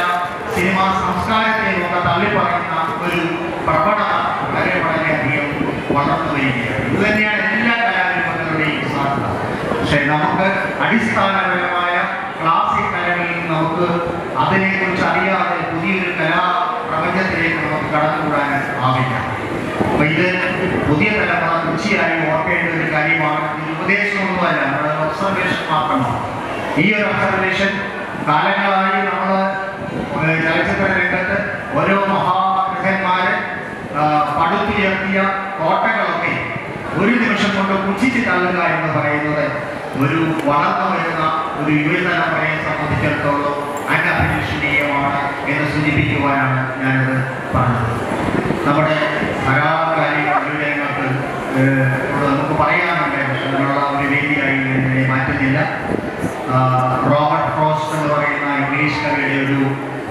സിനിമാ സംസ്കാരത്തെയും ഒക്കെ തള്ളിപ്പറയുന്ന ഒരു പ്രവണത വളരെയധികം വളർന്നു വരികയാണ്. ഇത് തന്നെയാണ് എല്ലാ കലാരൂപങ്ങളുടെയും സാധ്യത. പക്ഷെ നമുക്ക് അടിസ്ഥാനപരമായ ക്ലാസിക് കലകളിൽ നമുക്ക് അതിനെക്കുറിച്ച് അറിയാതെ പുതിയൊരു കലാ പ്രപഞ്ചത്തിലേക്ക് നമുക്ക് കടന്നുകൂടാൻ ആവില്ല. അപ്പൊ ഇത് പുതിയ തലമുറ തീർച്ചയായും ഓർക്കേണ്ട ഒരു കാര്യമാണ്. ഇത് ഉപദേശമൊന്നുമല്ല, നമ്മുടെ ഒബ്സർവേഷൻ മാത്രമാണ്. ഈ ഒരു ഒബ്സർവേഷൻ കാലങ്ങളായി നമ്മൾ ചലച്ചിത്ര രംഗത്ത് ഓരോ മഹാരഥന്മാര് പടുത്തുയർത്തിയ കോട്ടകളൊക്കെ ഒരു നിമിഷം കൊണ്ട് പുച്ഛിച്ച് തള്ളുക എന്ന് പറയുന്നത് ഒരു വളർന്നു വരുന്ന ഒരു യുവതലമുറയെ സംബന്ധിച്ചിടത്തോളം അനഭിലഷണീയമാണ് എന്ന് സൂചിപ്പിക്കുവാനാണ് ഞാനത് പറഞ്ഞത്. നമ്മുടെ ധാരാളം കാര്യങ്ങൾ വിവരങ്ങൾക്ക് നമുക്ക് പറയാനുണ്ട്. അതിനുള്ള ഒരു വേദിയായി ഇതിനെ മാറ്റുന്നില്ല. റോബർട്ട് ഫ്രോസ്റ്റ് എന്ന് പറയുന്ന ഇംഗ്ലീഷ് കവിയുടെ ഒരു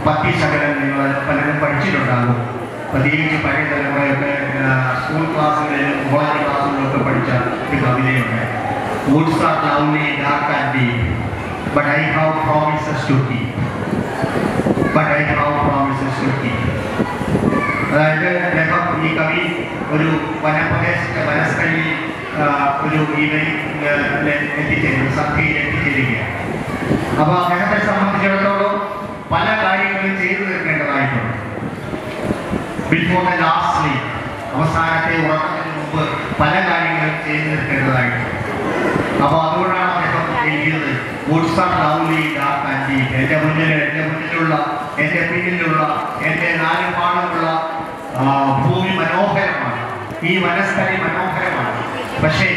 പദ്യശകലം നിങ്ങൾ പലരും പഠിച്ചിട്ടുണ്ടാകും. പ്രത്യേകിച്ച് പഴയ തലമുറയൊക്കെ സ്കൂൾ ക്ലാസ്സുകളിലും കോളേജ് ക്ലാസ്സുകളിലൊക്കെ പഠിച്ച ഒരു കവിതയുണ്ട്. Woods are lovely, dark and deep, but I have promises to keep. But I have promises to keep. അതായത് അദ്ദേഹം ഈ കവി ഒരു വനപ്രദേശത്തെ വനസ്ഥലിൽ ഒരു ഈവനിങ് എത്തിച്ചേരുന്നു, സന്ധ്യയിൽ എത്തിച്ചേരുകയാണ്. അപ്പോൾ അദ്ദേഹത്തെ സംബന്ധിച്ചിടത്തോളം പല കാര്യങ്ങളും ചെയ്തു തീർക്കേണ്ടതായിട്ടുണ്ട്. ബിഫോർ ദ ലാസ്റ്റ് സ്ലീപ്പ്, അവസാനത്തെ ഉറക്കത്തിന് മുമ്പ് പല കാര്യങ്ങളും ചെയ്തു തീർക്കേണ്ടതായിട്ടുണ്ട്. അപ്പോൾ അതുകൊണ്ടാണ് അദ്ദേഹം എഴുതിയത് Woods R lovely dark and deep. എൻ്റെ മുന്നിലുള്ള എൻ്റെ പിന്നിലുള്ള എൻ്റെ നാലുപാടുമുള്ള ഭൂമി മനോഹരമാണ്, ഈ വനസ്ഥലി മനോഹരമാണ്. പക്ഷേ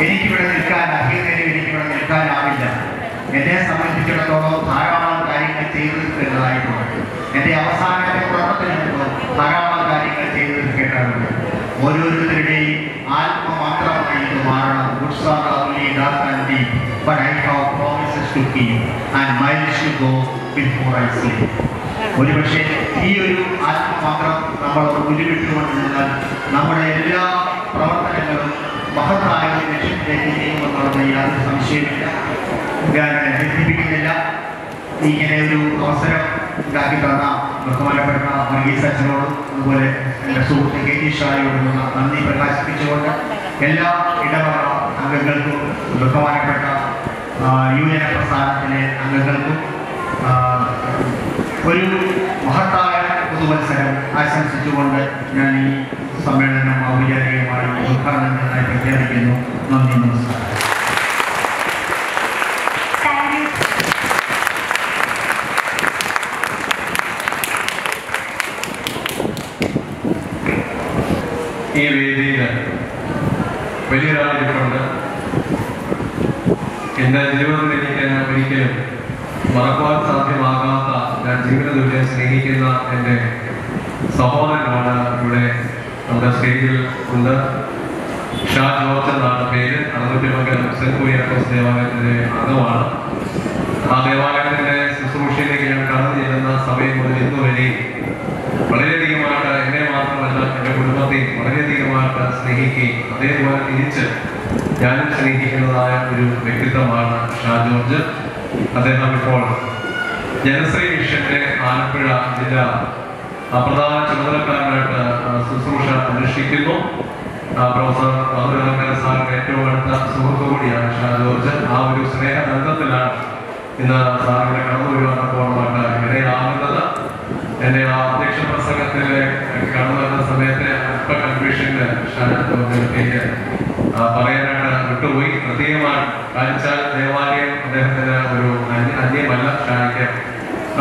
എനിക്കിവിടെ നിൽക്കാൻ അധികനേരം എനിക്കിവിടെ നിൽക്കാനാവില്ല. എന്നെ സംബന്ധിച്ചിടത്തോളം ധാരാളം കാര്യങ്ങൾ ചെയ്തു തീർക്കേണ്ടതായിട്ടുണ്ട്. എൻ്റെ അവസാനത്തെ ഉറക്കത്തിന് മുമ്പ് ധാരാളം കാര്യങ്ങൾ ചെയ്തു തീർക്കേണ്ടതുണ്ട്. ഓരോരുത്തരുടെയും ആത്മമാത്രമായി ഇത് മാറണം. Woods are lovely, dark and deep, but I have promises to keep and miles to go before I sleep. ഒരുപക്ഷെ ഈ ഒരു ആത്മമാത്രം നമ്മൾ ഉരുവിട്ടുകൊണ്ടിരുന്നാൽ നമ്മുടെ എല്ലാ പ്രവർത്തനങ്ങളും മഹത്തായ ലക്ഷ്യത്തിലേക്ക് ചെയ്യുമെന്നുള്ളത് യാതൊരു സംശയമില്ല. ഞാൻ തെറ്റിപ്പിക്കുന്നില്ല. ഇങ്ങനെ ഒരു അവസരം ഉണ്ടാക്കി തന്ന ബഹുമാനപ്പെട്ട വർഗീസ് അച്ഛനോടും അതുപോലെ എൻ്റെ സുഹൃത്ത് കെ ടി ഷായോടുമുള്ള നന്ദി പ്രകാശിപ്പിച്ചുകൊണ്ട് എല്ലാ ഇടവക അംഗങ്ങൾക്കും ബഹുമാനപ്പെട്ട യുവജന പ്രസ്ഥാനത്തിലെ അംഗങ്ങൾക്കും ഒരു മഹത്തായ പുതുവത്സരം ആശംസിച്ചുകൊണ്ട് ഞാൻ ഈ സമ്മേളനം ഔപചാരികമായി ഉദ്ഘാടനം ചെയ്തതായി പ്രഖ്യാപിക്കുന്നു. നന്ദി, നമസ്കാരം. ഈ വേദിയിൽ വലിയൊരാളിട്ടുണ്ട്. എൻ്റെ ജീവിതത്തിൽ എനിക്ക് ഒരിക്കലും മറക്കുവാൻ സാധ്യമാകാത്ത, ഞാൻ ജീവിതത്തിലൂടെ സ്നേഹിക്കുന്ന എൻ്റെ സഹോദരനാണ് ഇവിടെ നമ്മുടെ സ്റ്റേജിൽ ഉണ്ട്. ഷാ ജോർജ് എന്നാണ് പേര്. അറുപത്തിമംഗലം സെന്റ് കുര്യാക്കോസ് ദേവാലയത്തിൻ്റെ അംഗമാണ്. ആ ദേവാലയത്തിൻ്റെ ശുശ്രൂഷയിലേക്ക് ഞാൻ കടന്നു ചെല്ലുന്ന സമയം മുതൽ ഇന്നുവരെ വളരെയധികമായിട്ട് എന്നെ മാത്രമല്ല എൻ്റെ കുടുംബത്തെയും വളരെയധികമായിട്ട് സ്നേഹിക്കുകയും അതേപോലെ തിരിച്ച് ഞാനും സ്നേഹിക്കുന്നതായ ഒരു വ്യക്തിത്വമാണ് ഷാ ജോർജ്. അദ്ദേഹം ഇപ്പോൾ ജനശ്രീ മിഷന്റെ ആലപ്പുഴ ജില്ലാ പ്രധാന ചുമതലക്കാരനായിട്ട് ശുശ്രൂഷ അനുഷ്ഠിക്കുന്നു. പ്രൊഫസർ മധുരലങ്കര സാറിന്റെ ഏറ്റവും അടുത്ത സുഹൃത്തു കൂടിയാണ് ഷാ ജോർജ്. ആ ഒരു സ്നേഹബന്ധത്തിലാണ് ഇന്ന് സാറിവിടെ കടന്നു വരുവാനപ്പോഴുമായിട്ട് ഇടയാകുന്നത്. എൻ്റെ ആ അധ്യക്ഷ പ്രസംഗത്തിലെ കടന്നു വരുന്ന സമയത്ത് അല്പ കൺഫ്യൂഷനിൽ ഷാ ജോർജിന്റെ പേര് പറയാനായിട്ട് വിട്ടുപോയി. പ്രത്യേകമായി കാണിച്ചാൽ ദേവാലയം അദ്ദേഹത്തിന് ഒരു അന്യമല്ല. ഷായ്ക്ക്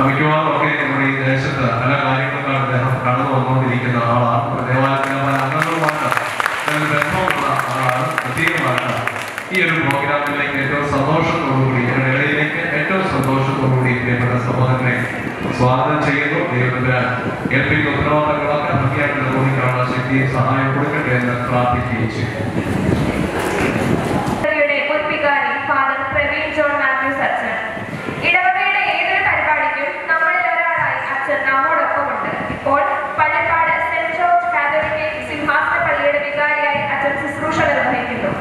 മിക്കവാറും ഒക്കെ നമ്മുടെ ഈ ദേശത്ത് പല കാര്യങ്ങൾക്കാണ് അദ്ദേഹം കടന്നു വന്നുകൊണ്ടിരിക്കുന്ന ആളാണ്. ദേവാലയത്തിലെ പല അംഗങ്ങളുമായിട്ട് ബന്ധമുള്ള ആളാണ്. പ്രത്യേകമായിട്ട് ഈ ഒരു പ്രോഗ്രാമിലേക്ക് ഏറ്റവും സന്തോഷത്തോടുകൂടി ഞങ്ങളുടെ ഇടയിലേക്ക് ഏറ്റവും സന്തോഷത്തോടുകൂടി പ്രിയപ്പെട്ട സഹോദരനെ സ്വാഗതം ചെയ്യുന്നു. ദൈവത്തിന് ഏൽപ്പിക്കുന്ന ഉത്തരവാദിത്തങ്ങളൊക്കെ ഭംഗിയായിട്ട് നിർവഹിക്കാനുള്ള ശക്തിയും സഹായം കൊടുക്കട്ടെ എന്ന് പ്രാർത്ഥിക്കുകയും ചെയ്യും. ഇടവകയുടെ ഏതൊരു പരിപാടിക്കും നമ്മളിൽ ഒരാളായി അച്ഛൻ നമ്മോടൊപ്പമുണ്ട്. ഇപ്പോൾ പള്ളിപ്പാട് സെന്റ് ജോർജ് കാതോലിക് സിംഹാസന പള്ളിയുടെ വികാരിയായി അച്ഛൻ ശുശ്രൂഷ നിർവഹിക്കുന്നു.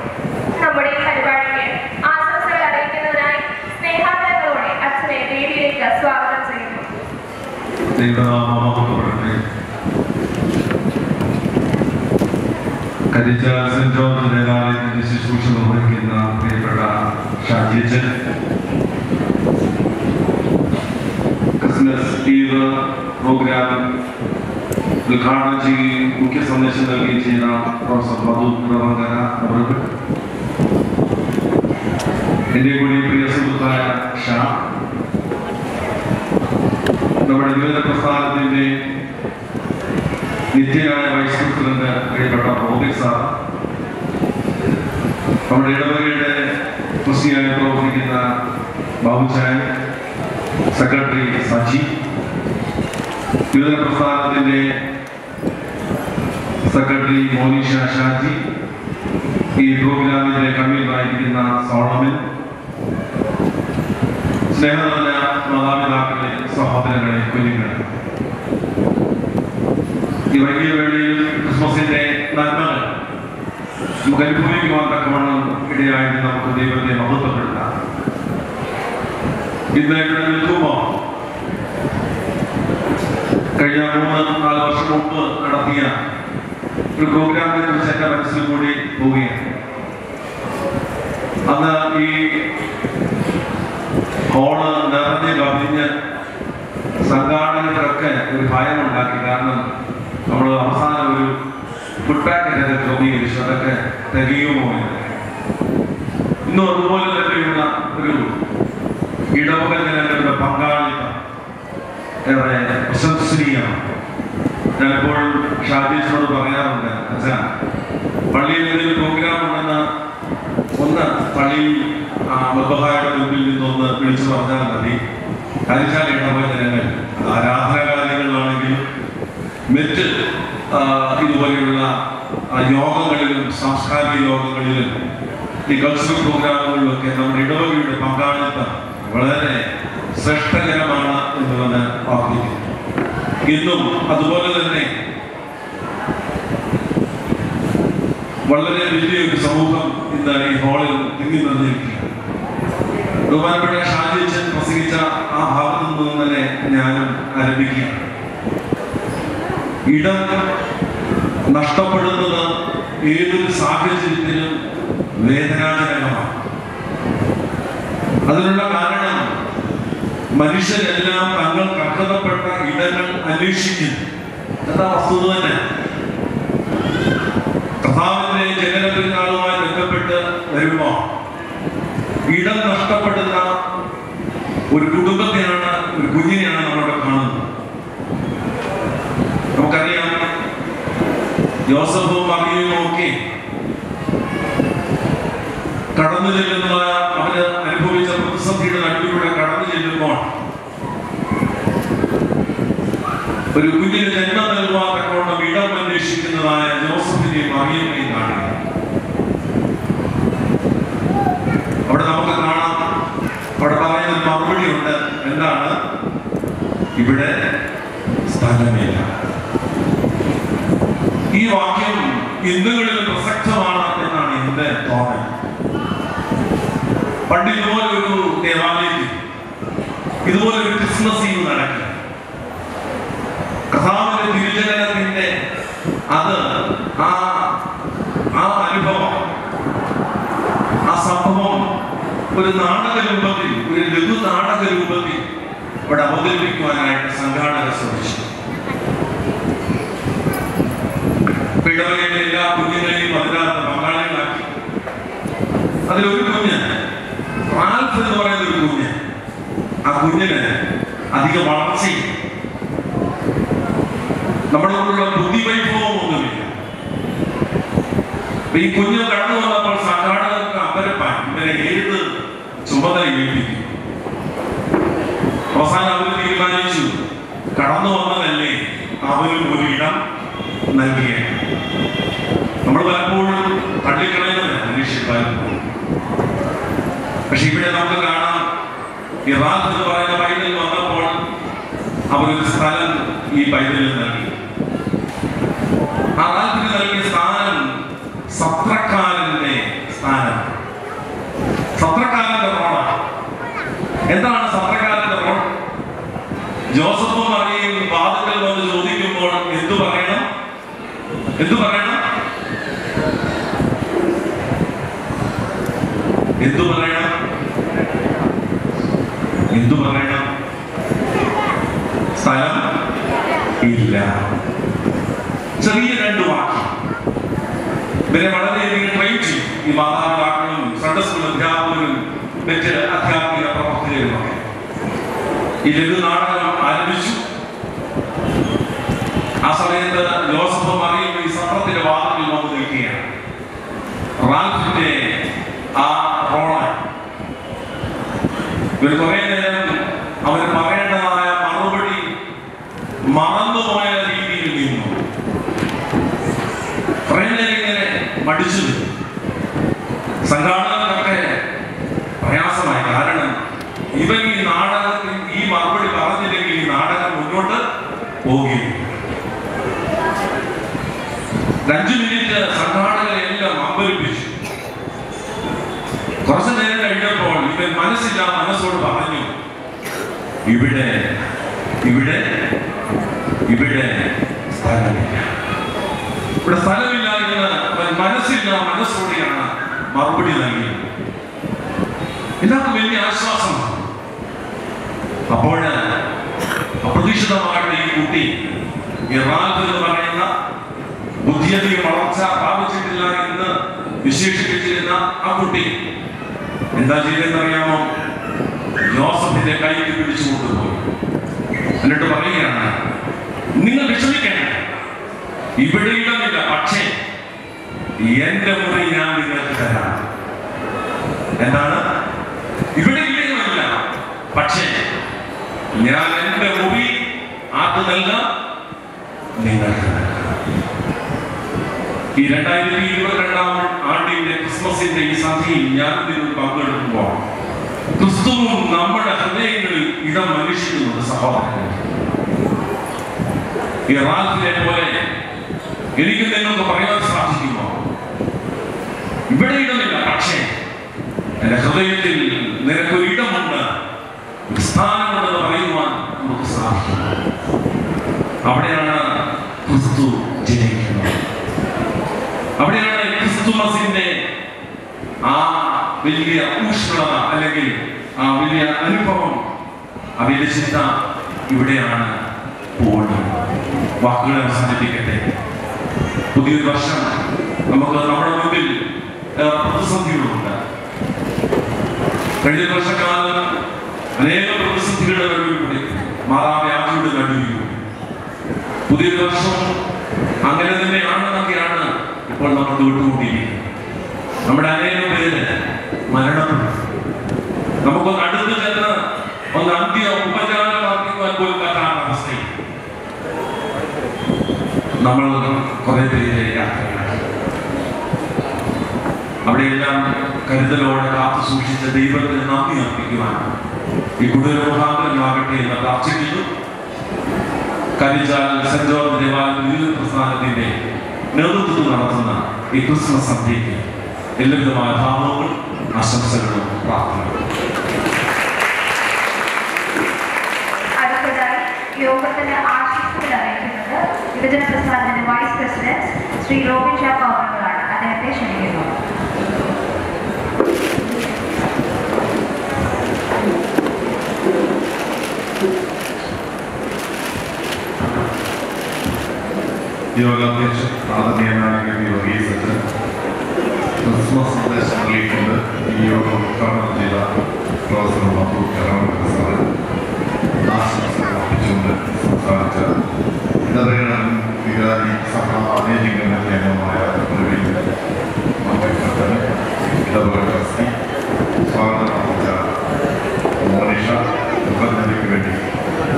നമ്മുടെ ഈ പരിപാടിക്ക് ആശംസകൾ അറിയിക്കുന്നതിനായി സ്നേഹാദരങ്ങളോടെ അച്ഛനെ വേദിയിലേക്ക് സ്വാഗതം ചെയ്യുന്നു. കരിച്ചാൽ സെന്റ് ജോർജ് ദേവാലയത്തിന്റെ ശുശ്രൂഷ നിർവഹിക്കുന്ന പ്രിയപ്പെട്ട ഷാജിയച്ചൻ, ക്രിസ്മസ് ഈവ് പ്രോഗ്രാം ഉദ്ഘാടനം ചെയ്യുകയും മുഖ്യ സന്ദേശം നൽകുകയും ചെയ്ത പ്രൊഫസർ മധു നിറവങ്കര അവർക്ക്, എൻ്റെ കൂടി പ്രിയ സുഹൃത്തായ ഷാ, നമ്മുടെ നിവേദന പ്രസ്ഥാനത്തിൻ്റെ നിത്യനായ വൈസ് പ്രസിഡന്റ് പ്രിയപ്പെട്ട റോബിൻ സാർ, നമ്മുടെ ഇടവകയുടെ മുസ്ലിയായി പ്രവർത്തിക്കുന്ന ബാബുചാൻ, സെക്രട്ടറി സജി, യുവജന പ്രസ്ഥാനത്തിൻ്റെ സെക്രട്ടറി മോനിഷ ഷാജി, ഈ പ്രോഗ്രാമിൻ്റെ കൺവീനറായിരിക്കുന്ന സോളമൻ, സ്നേഹനിറഞ്ഞ മാതാപിതാക്കളെ, സഹോദരങ്ങളെ, കുഞ്ഞുങ്ങളെ, ഈ വലിയ വേളയിൽ ക്രിസ്മസിന്റെ നന്മകൾ നമുക്ക് അനുഭവിക്കുവാൻ തക്കവണ്ണം ഇടയായിട്ട് നമുക്ക് ദൈവത്തെ മഹത്വപ്പെടുത്താം. ഇന്ന് ഇവിടെ നിൽക്കുമ്പോൾ കഴിഞ്ഞ 3-4 വർഷം മുമ്പ് നടത്തിയ ഒരു പ്രോഗ്രാമിനെ കുറിച്ച് എൻ്റെ മനസ്സിൽ കൂടി പോവുകയാണ്. അന്ന് ഈ ഹോള് നിറഞ്ഞ് കവിഞ്ഞ് സംഘാടകരൊക്കെ ഒരു ഭയമുണ്ടാക്കി. കാരണം നമ്മൾ അവസാനം ഒരു ഫുഡ് പാക്കറ്റൊക്കെ ക്രമീകരിച്ചു, അതൊക്കെ തികയുമോ എന്ന്. ഇന്നും അതുപോലെ തന്നെയുള്ള ഒരു ഇടവക ജനങ്ങളുടെ പങ്കാളിത്തം ഏറെ പ്രശംസനീയമാണ്. ഞാനെപ്പോഴും ഷാജീഷിനോട് പറയാറുണ്ട്, അച്ഛാ, പള്ളിയിൽ എന്തെങ്കിലും പ്രോഗ്രാം ഉണ്ടെന്ന് ഒന്ന് പള്ളിയിൽ മദ്ബഹായുടെ മുമ്പിൽ നിന്നൊന്ന് വിളിച്ചു പറഞ്ഞാൽ മതി. കരിച്ചാൽ ഇടവക ജനങ്ങൾ ആരാധനാലയങ്ങളിലാണെങ്കിലും മറ്റ് ഇതുപോലെയുള്ള യോഗങ്ങളിലും സാംസ്കാരിക യോഗങ്ങളിലും ഈ കൾച്ചറൽ പ്രോഗ്രാമുകളിലൊക്കെ നമ്മുടെ ഇടവകയുടെ പങ്കാളിത്തം വളരെ ശ്രേഷ്ഠകരമാണ് എന്നുള്ളത് ഓർമ്മിക്കുന്നു. ഇന്നും അതുപോലെ തന്നെ വളരെ വലിയൊരു സമൂഹം ഇന്ന് ഈ ഹാളിൽ തിങ്ങി നിന്നിരിക്കുകയാണ്. ബഹുമാനപ്പെട്ട ഷാജിച്ചൻ പ്രസംഗിച്ച ആ ഭാഗത്തു നിന്നും തന്നെ ഞാനും ആരംഭിക്കുകയാണ്. ഇടം നഷ്ടപ്പെടുന്നത് ഏതൊരു സാഹചര്യത്തിലും വേദനാജനകമാണ്. അതിനുള്ള കാരണം മനുഷ്യരെല്ലാം തങ്ങൾക്ക് അർഹതപ്പെട്ട ഇടങ്ങൾ അന്വേഷിക്കുന്നു എന്ന വസ്തുത തന്നെ. കർത്താവിന്റെ ജനന പെരുന്നാളുമായി ബന്ധപ്പെട്ട് വരുമ്പോൾ ഇടം നഷ്ടപ്പെടുന്ന ഒരു കുടുംബത്തെയാണ്, ഒരു കുഞ്ഞിനെയാണ് നമ്മളവിടെ കാണുന്നത്. നമുക്കറിയാം, യോസഫും മറിയയും ഒക്കെ കടന്നു ചെല്ലുന്ന, അവര് അനുഭവിച്ച പ്രതിസന്ധിയുടെ നടുവിലൂടെ കടന്നു ചെല്ലുമ്പോൾ ഒരു കുഞ്ഞിന് ജന്മം നൽകുവാൻ തക്കവണ്ണം ഇടം അന്വേഷിക്കുന്നതായ ജോസഫിനെയും മറിയമ്മയും കാണുക. അവിടെ നമുക്ക് കാണാം, അവിടെ പറയുന്ന മറുപടി ഉണ്ട്. എന്താണ്? ഇവിടെ സ്ഥലമില്ല. ഈ വാക്യം ഇന്നുകളിൽ പ്രസക്തമാണ് എന്നാണ് എന്റെ തോന്നൽ. പണ്ട് ഇതുപോലെ ഒരു ദേവാലയത്തിൽ ഇതുപോലെ ഒരു ക്രിസ്മസ് ഈവ് നടക്കുക, കർത്താവിന്റെ തിരുജനനത്തിന്റെ അത് ആ അനുഭവം, ആ സംഭവം ഒരു നാടക രൂപത്തിൽ, ഒരു ലഘു നാടക രൂപത്തിൽ ഇവിടെ അവതരിപ്പിക്കുവാനായിട്ട് സംഘാടകർ ശ്രമിച്ചു. ഇടവകയിലെ എല്ലാ കുഞ്ഞുങ്ങളെയും അതിനകത്ത് പങ്കാളികളാക്കി. അതിലൊരു കുഞ്ഞ്, റാൽഫ് എന്ന് പറയുന്ന ഒരു കുഞ്ഞ്, ആ കുഞ്ഞിന് അധിക വളർച്ചയും നമ്മുടെ കൂടെയുള്ള ബുദ്ധിവൈഭവവും ഒന്നുമില്ല. ഈ കുഞ്ഞ് കടന്നു വന്നപ്പോൾ സംഘാടകർക്ക് അമ്പരപ്പാൻ, ഇവരെ ഏത് ചുമതല ഏൽപ്പിക്കും. അവസാനം അവർ തീരുമാനിച്ചു, കടന്നു വന്നതല്ലേ, അവനും ഒരു ഇടം നൽകിയാണ്. നമ്മൾ പലപ്പോഴും തള്ളിക്കളയുന്നത് മനുഷ്യപ്പാലും. പക്ഷെ ഇവിടെ നമുക്ക് കാണാം, ഇറാഖ് എന്ന് പറയുന്ന പൈതൽ വന്നപ്പോൾ അവരൊരു സ്ഥലം ഈ പൈതലിൽ നൽകി. ആ റാഖിന് നൽകിയ സ്ഥാനം സത്രക്കാരന്റെ സ്ഥാനം, സത്രക്കാരന്റെ റോളാണ്. എന്താണ് സത്രക്കാരന്റെ റോൾ? ജോസഫും മറിയയും വാതിൽക്കൽ വന്ന് ചോദിക്കുമ്പോൾ എന്തു പറയണം? എന്തു പറയണം? എന്തു പറയണം? എന്തു പറയണം? സ്ഥലം ഇല്ല. ചെറിയ 2 വാക്യം ഇവരെ വളരെയധികം ട്രെയിൻ ചെയ്യും. ഈ മാതാപിതാക്കളും സൺഡേ സ്കൂൾ അധ്യാപകരും മറ്റ് അധ്യാത്മിക പ്രവർത്തകരുമൊക്കെ ഈ ലഘു നാടകം ആരംഭിച്ചു. ആ സമയത്ത് ജോസഫ് മറിയും ഈ സത്രത്തിന്റെ വാതിലിൽ വന്ന് നിൽക്കുകയാണ്. റാൽഫിന്റെ ആ റോളായി ഇവർ കുറെ നേരം അവർ പറയേണ്ടതായ മറുപടി മറന്നുപോയ രീതിയിൽ നിന്നു. കുറെ നേരം ഇങ്ങനെ മടിച്ചു. സംഘാടകർക്കൊക്കെ പ്രയാസമായി. കാരണം ഇവൻ ഈ നാടകത്തിൽ ഈ മറുപടി പറഞ്ഞില്ലെങ്കിൽ ഈ നാടകം മുന്നോട്ട് പോവുകയും 5 മിനിറ്റ് സംഘാടകരെല്ലാം അമ്പരിപ്പിച്ചു. കുറച്ചു നേരം കഴിഞ്ഞപ്പോൾ ഇവൻ മനസ്സില്ല മനസ്സോട് പറഞ്ഞു, ഇവിടെ ഇവിടെ ഇവിടെ സ്ഥലമില്ല, ഇവിടെ സ്ഥലമില്ല എന്ന് അവൻ മനസ്സില്ല മനസ്സോടെയാണ് മറുപടി നൽകിയത്. എല്ലാവർക്കും വലിയ ആശ്വാസമാണ്. അപ്പോൾ അപ്രതീക്ഷിതമായിട്ട് ഈ കുട്ടി റാൽഫ് എന്ന് പറയുന്ന ബുദ്ധിയധികം വളർച്ച പ്രാപിച്ചിട്ടില്ല എന്ന് വിശേഷിപ്പിച്ചിരുന്ന ആ കുട്ടി എന്താ ചെയ്തെന്നറിയാമോ? ജോസഫിന്റെ കൈക്ക് പിടിച്ചു കൊണ്ടുപോയി. എന്നിട്ട് പറയുകയാണ്, നിങ്ങൾ വിഷമിക്കണം, ഇവിടെ ഇടമില്ല, പക്ഷേ എന്റെ മുറി ഞാൻ നിങ്ങൾക്ക് തരാം. എന്താണ്? ഇവിടെ ഇടമില്ല, പക്ഷേ ഞാൻ എന്റെ മുറി ആർക്ക് നൽകാം? നിങ്ങൾക്ക് നൽകാം. ഈ 2022 ആണ്ടിന്റെ ക്രിസ്മസിന്റെ ഈ സന്ധ്യയിൽ ഞാൻ ഇതിൽ പങ്കെടുക്കുമ്പോൾ ക്രിസ്തുവും നമ്മുടെ ഹൃദയങ്ങളിൽ ഇടം മനുഷ്യനുണ്ട്. സഹോദരൻ, ഈ റാൽഫിനെ പോലെ എനിക്ക് നിങ്ങൾക്ക് പറയാൻ സാധിക്കുമോ? ഇവിടെ ഇടമില്ല, പക്ഷേ എന്റെ ഹൃദയത്തിൽ നിനക്കൊരു ഇടമുണ്ട്, സ്ഥാനമുണ്ടെന്ന് പറയുവാൻ നമുക്ക് സാധിക്കും. അവിടെയാണ് ക്രിസ്തു ജനിക്കുന്നത്. അവിടെയാണ് ക്രിസ്തുമസിന്റെ ആ വലിയ ഊഷ്മളത അല്ലെങ്കിൽ ആ വലിയ അനുഭവം, അവയുടെ ചിന്ത ഇവിടെയാണ് പോകുന്നത്. വാക്കുകളെ അവസാനിപ്പിക്കട്ടെ. പുതിയൊരു വർഷം നമുക്ക് നമ്മുടെ മുമ്പിൽ പ്രതിസന്ധികളുണ്ട്. കഴിഞ്ഞ വർഷക്കാലം അനേക പ്രതിസന്ധികളുടെ നടുവിലൂടെ മാറാവ്യാധിയുടെ നടുവിലൂടെ പുതിയൊരു വർഷം അങ്ങനെ തന്നെയാണെന്നൊക്കെയാണ് ഇപ്പോൾ നമ്മൾ കേട്ടുകൊണ്ടിരിക്കുന്നത്. നമ്മുടെ അനേകം പേര് മരണപ്പെട്ടു. നമുക്കൊന്ന് അടുത്ത് ചെന്ന് ഒന്ന് അന്ത്യ ഉപചാരം അർപ്പിക്കുവാൻ പോലും പറ്റാത്ത അവസ്ഥയിൽ നമ്മൾ കുറെ പേര് യാത്രയാണ്. അവിടെയെല്ലാം കരുതലോടെ കാത്തു സൂക്ഷിച്ച ദൈവത്തിന് നന്ദി അർപ്പിക്കുവാൻ ഈ കുടുംബാന്തരങ്ങളാകട്ടെ എന്ന് പ്രാർത്ഥിക്കുന്നു. കരിച്ചാൽ സെന്റ് ജോർജ് ദേവാലയ പ്രസ്ഥാനത്തിന്റെ നേതൃത്വത്തിൽ നടത്തുന്ന ഈ ക്രിസ്മസ് സന്ധ്യയ്ക്ക് എല്ലാവിധമായ ഭാവങ്ങളും ആശംസകളും പ്രാർത്ഥനകളും. അടുത്തതായി യോഗത്തിന് ആശംസകൾ അറിയിക്കുന്നത് യുവജന പ്രസ്ഥാനത്തിന്റെ വൈസ് പ്രസിഡന്റ് ശ്രീ റോബിൻ ഷാപ്പ് അവറുകളാണ്. അദ്ദേഹത്തെ ക്ഷണിക്കുന്നു. യോഗാധ്യക്ഷൻ ആദരണീയനായ വർഗീസ് അച്ഛൻ ക്രിസ്മസ് സന്ദേശം നൽകിക്കൊണ്ട് ഈ യോഗം ഉദ്ഘാടനം ചെയ്ത പ്രൊഫസർ മധു കരാമ സാറ് ആശംസകൾ അർപ്പിച്ചുകൊണ്ട് സംസാരിച്ച ഇടവേള വികാരി സഭ മാനേജിംഗ് കമ്മിറ്റി അംഗമായ ഇടവേള ട്രസ്റ്റി സ്വാഗതം അർപ്പിച്ച മോനിഷ നിബന്ധനയ്ക്ക് വേണ്ടി